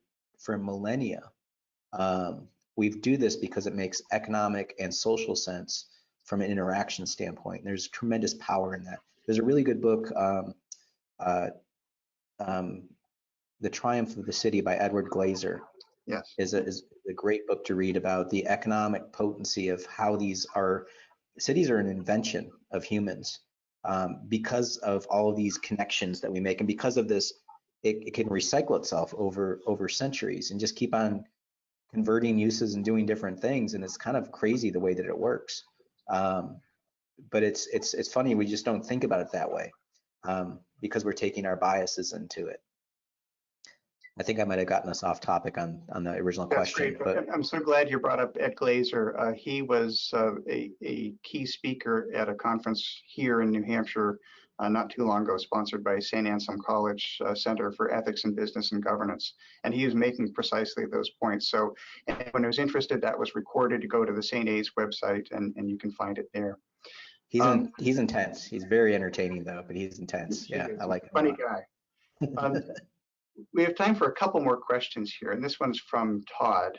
millennia. We do this because it makes economic and social sense from an interaction standpoint. And there's tremendous power in that. There's a really good book, The Triumph of the City by Edward Glaser. Yes. Is a great book to read about the economic potency of how cities are an invention of humans, because of all of these connections that we make, and because of this, it can recycle itself over centuries and just keep on converting uses and doing different things. And it's kind of crazy the way that it works. But it's funny, we just don't think about it that way, because we're taking our biases into it. I think I might have gotten us off topic on the original That's question, great. But but I'm so glad you brought up Ed Glazer. He was a key speaker at a conference here in New Hampshire not too long ago, sponsored by St. Anselm College Center for Ethics in Business and Governance. And he was making precisely those points. So anyone who's interested, that was recorded. To go to the St. A's website and you can find it there. he's intense. He's very entertaining though, but he's intense. He Yeah, is I a like him a funny lot. guy. We have time for a couple more questions here, and this one's from Todd.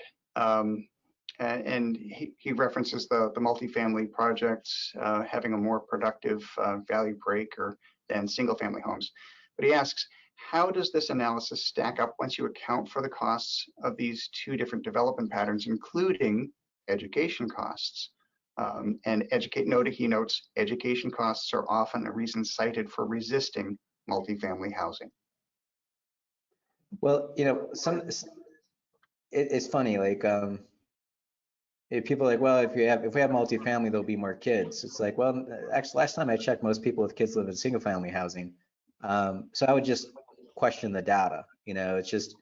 And he references the multifamily projects having a more productive value per acre than single family homes. But he asks, how does this analysis stack up once you account for the costs of these two different development patterns, including education costs? He notes education costs are often a reason cited for resisting multifamily housing. Well, you know, it's funny, like if people are like, well, if we have multifamily, there'll be more kids. It's like, well, actually, last time I checked, most people with kids live in single family housing. So I would just question the data. You know, it's just,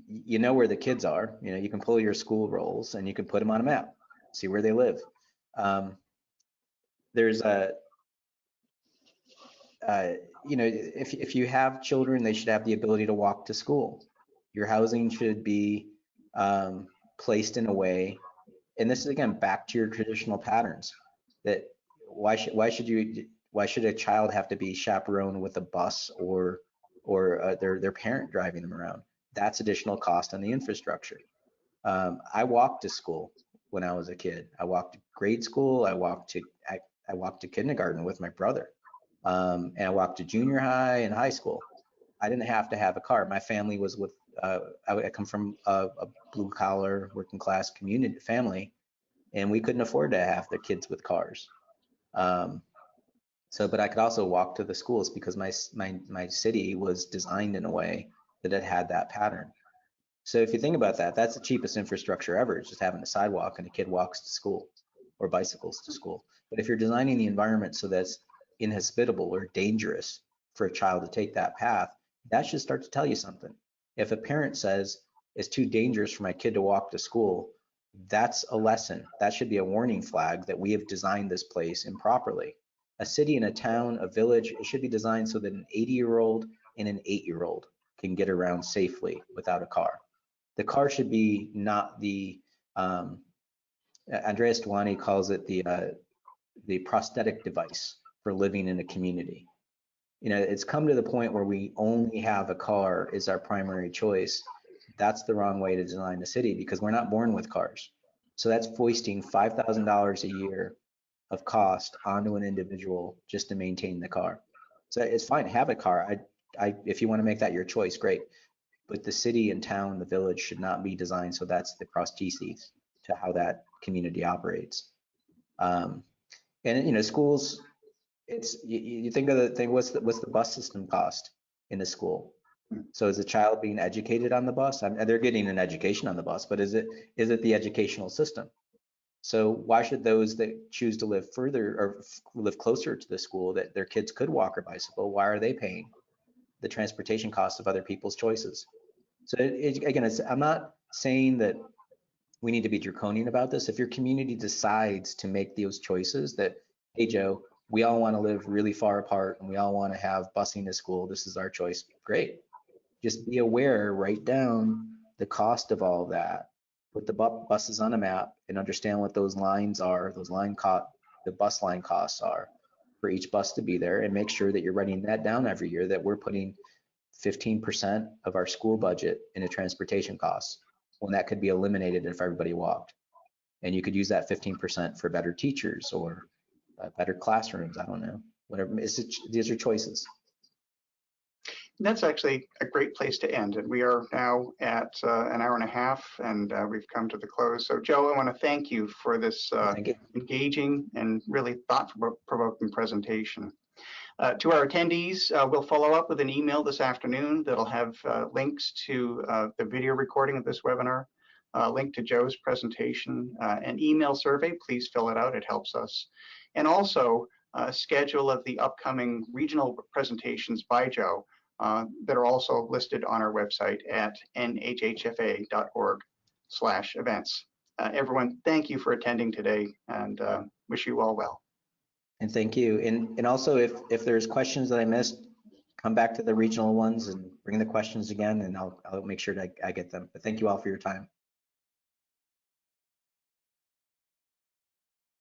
you know where the kids are. You know, you can pull your school rolls and you can put them on a map, see where they live. There's a you know, if you have children, they should have the ability to walk to school. Your housing should be placed in a way, and this is again back to your traditional patterns. That why should a child have to be chaperoned with a bus or their parent driving them around? That's additional cost on the infrastructure. I walked to school when I was a kid. I walked to grade school. I walked to kindergarten with my brother. And I walked to junior high and high school. I didn't have to have a car. My family was with, I come from a blue collar working class community family, and we couldn't afford to have the kids with cars. But I could also walk to the schools because my city was designed in a way that it had that pattern. So if you think about that, that's the cheapest infrastructure ever. It's just having a sidewalk and a kid walks to school or bicycles to school. But if you're designing the environment so that's inhospitable or dangerous for a child to take that path, that should start to tell you something. If a parent says it's too dangerous for my kid to walk to school, that's a lesson. That should be a warning flag that we have designed this place improperly. A city and a town, a village, it should be designed so that an 80-year-old and an 8-year-old can get around safely without a car. The car should be not the, Andreas Duani calls it the prosthetic device for living in a community. You know, it's come to the point where we only have a car is our primary choice. That's the wrong way to design a city because we're not born with cars. So that's foisting $5,000 a year of cost onto an individual just to maintain the car. So it's fine, have a car. If you want to make that your choice, great. But the city and town, the village should not be designed so that's the prostheses to how that community operates. And you know, schools, it's you think of the thing, what's the bus system cost in the school? So is the child being educated on the bus? And they're getting an education on the bus, but is it the educational system? So why should those that choose to live further or live closer to the school that their kids could walk or bicycle, why are they paying the transportation costs of other people's choices? So again, I'm not saying that we need to be draconian about this. If your community decides to make those choices that, hey, Joe, we all want to live really far apart and we all want to have busing to school, this is our choice, great. Just be aware, write down the cost of all of that, put the buses on a map and understand what those lines are, the bus line costs are for each bus to be there, and make sure that you're writing that down every year, that we're putting 15% of our school budget into transportation costs when that could be eliminated if everybody walked. And you could use that 15% for better teachers or better classrooms. I don't know, whatever. These are choices. That's actually a great place to end. And we are now at an hour and a half, and we've come to the close. So, Joe, I want to thank you for this engaging and really thought-provoking presentation. To our attendees, we'll follow up with an email this afternoon that'll have links to the video recording of this webinar, link to Joe's presentation, an email survey. Please fill it out. It helps us. And also a schedule of the upcoming regional presentations by Joe that are also listed on our website at nhhfa.org/events. Everyone, thank you for attending today, and wish you all well. And thank you. And also, if there's questions that I missed, come back to the regional ones and bring the questions again, and I'll make sure that I get them. But thank you all for your time.